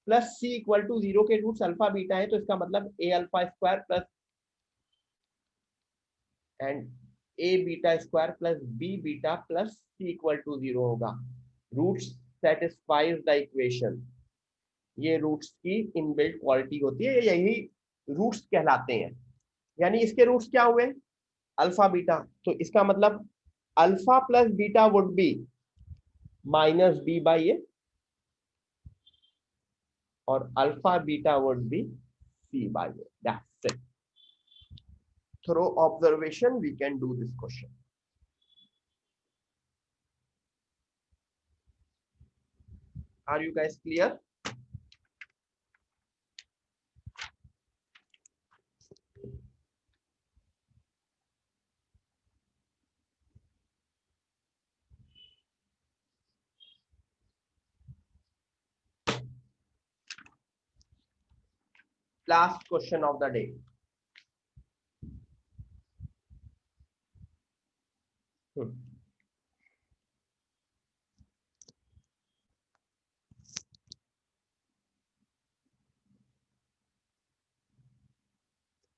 plus c equal to 0 के रूट्स अल्फा बीटा है, तो इसका मतलब a alpha square plus and a beta square plus b beta plus c equal to 0 होगा. Roots satisfies the equation. ये रूट्स की inbuilt quality होती है, यही रूट्स कहलाते हैं। यानी इसके रूट्स क्या हुए, अल्फा बीटा, तो इसका मतलब alpha plus beta would be minus b by a, और alpha beta would be c by a. That's it. Through observation we can do this question. Are you guys clear? Last question of the day.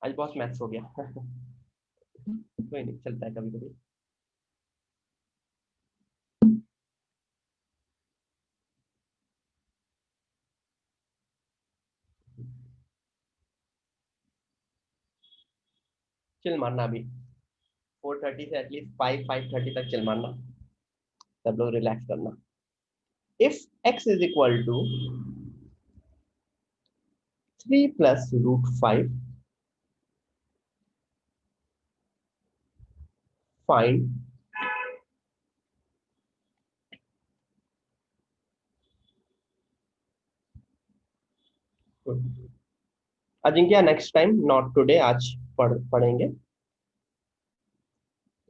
आज बहुत maths हो गया। कोई नहीं, चलता है कभी कभी। चिल मारना अभी 4:30 से एटलीस्ट 5:30 तक चिल मारना, सब लोग रिलैक्स करना। If x is equal to 3 plus root 5, find Ajinkya, next time, not today, आज पढ़ेंगे।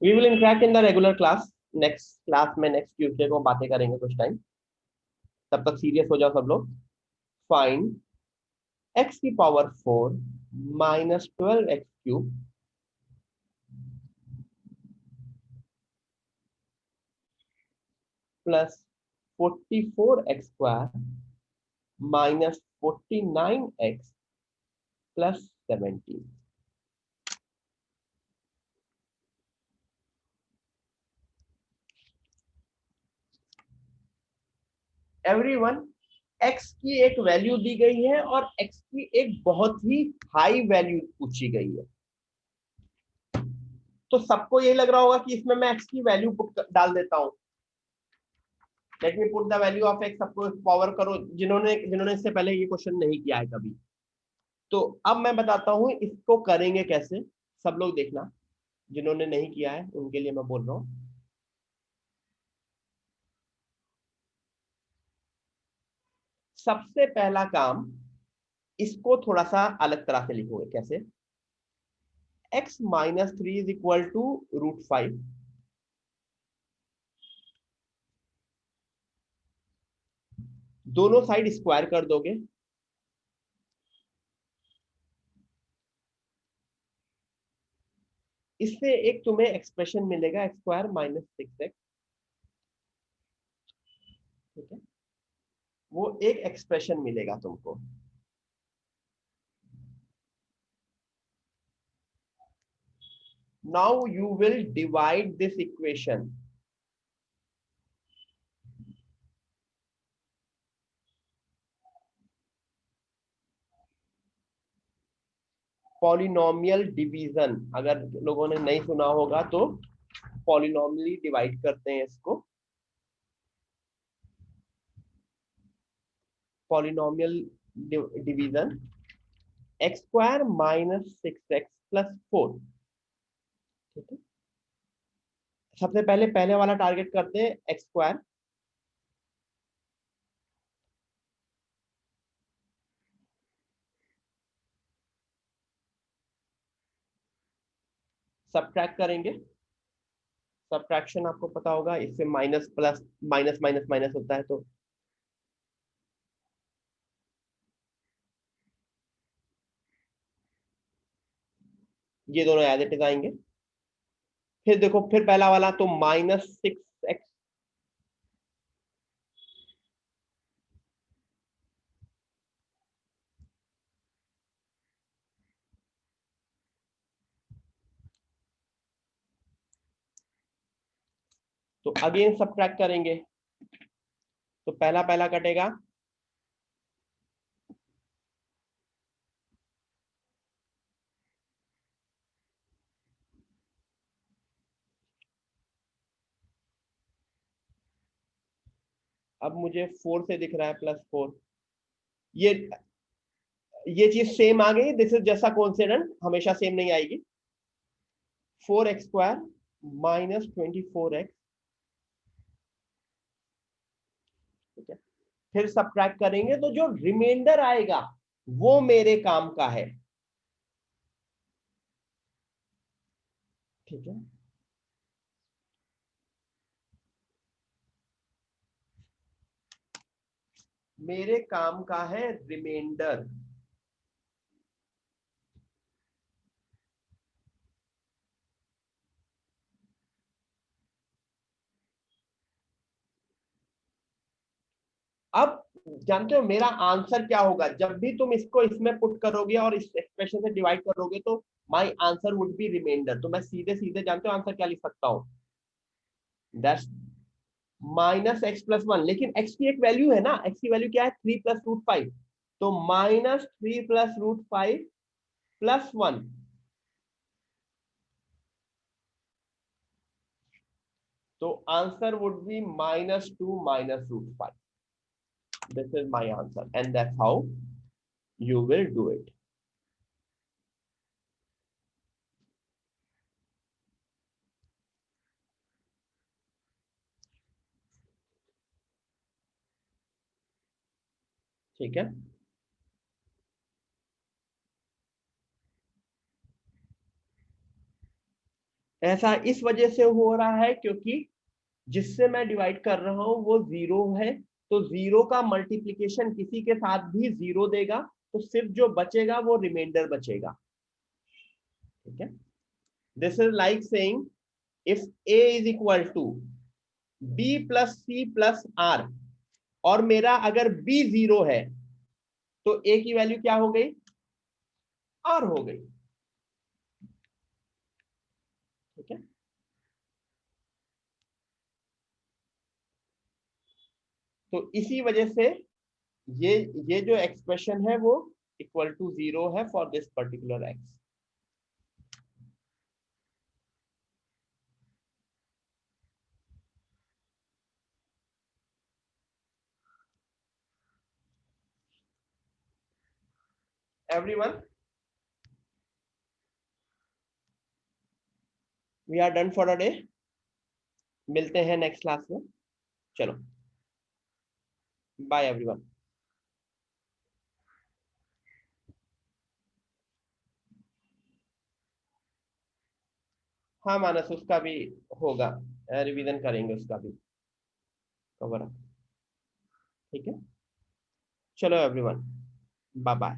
We will interact in the regular class. Next class में नेक्स्ट ट्यूसडे को बातें करेंगे कुछ टाइम, तब तक सीरियस हो जाओ सब लोग। फाइंड x की power 4 minus 12x cube plus 44x square minus 49x plus 17। Everyone, x की एक वैल्यू दी गई है और x की एक बहुत ही हाई वैल्यू पूछी गई है। तो सबको यही लग रहा होगा कि इसमें मैं x की वैल्यू डाल देता हूं। Let me put the value of x। सबको पावर करो, जिन्होंने जिन्होंने इससे पहले ये क्वेश्चन नहीं किया है कभी। तो अब मैं बताता हूं इसको करेंगे कैसे। सब लोग देखना, जिन्होंने नहीं किया है उनके लिए मैं बोल रहा हूं। सबसे पहला काम, इसको थोड़ा सा अलग तरह से लिखोगे। कैसे? x minus 3 is equal to root 5। दोनों साइड स्क्वायर कर दोगे, इससे एक तुम्हें एक्सप्रेशन मिलेगा x स्क्वायर माइनस 6x। ठीक है, वो एक एक्सप्रेशन मिलेगा तुमको। Now you will divide this equation. Polynomial division, अगर लोगों ने नहीं सुना होगा तो पॉलिनोमियली डिवाइड करते हैं इसको। Polynomial division, x square minus 6x plus 4। ठीक है, सबसे पहले पहले वाला टारगेट करते हैं, एक्स स्क्वायर। सब्ट्रैक्ट करेंगे। सब्ट्रैक्शन आपको पता होगा, इससे minus plus minus minus minus होता है, तो ये दोनों एज इट इज आएंगे। फिर देखो, फिर पहला वाला तो -6x, तो अगेन सब्ट्रैक्ट करेंगे। तो पहला पहला कटेगा, अब मुझे 4 से दिख रहा है +4, ये ये चीज सेम आ गई, दिस इज जैसा कोइंसिडेंट, हमेशा सेम नहीं आएगी। 4x² -24x, ठीक है। फिर सब्ट्रैक्ट करेंगे तो जो रिमाइंडर आएगा वो मेरे काम का है, ठीक है। मेरे काम का है रिमाइंडर, अब जानते हो मेरा आंसर क्या होगा, जब भी तुम इसको इसमें पुट करोगे और इस एक्सप्रेशन से डिवाइड करोगे तो my answer would be reminder, तो मैं सीधे सीधे जानते हो आंसर क्या लिख सकता हूं, दैट्स -x+1, लेकिन x की एक वैल्यू है ना, x की वैल्यू क्या है 3 + √5, तो -3 + √5 +1, तो answer would B -2 -√5, this is my answer and that's how you will do it, ठीक है। ऐसा इस वजह से हो रहा है क्योंकि जिससे मैं डिवाइड कर रहा हूं वो 0 है, तो 0 का मल्टीप्लीकेशन किसी के साथ भी 0 देगा, तो सिर्फ जो बचेगा वो रिमाइंडर बचेगा, ठीक है। This is like saying if a is equal to b + c + r, और मेरा अगर b 0 है तो a की वैल्यू क्या हो गई, r हो गई, ठीक है। तो इसी वजह से ये ये जो एक्सप्रेशन है वो इक्वल टू 0 है for this particular x। Everyone, we are done for a day, मिलते हैं नेक्स्ट क्लास में, चलो बाय एवरीवन। हाँ मानस, उसका भी होगा, रिवीजन करेंगे उसका भी कवर अप, ठीक है। चलो एवरीवन, बाय बाय।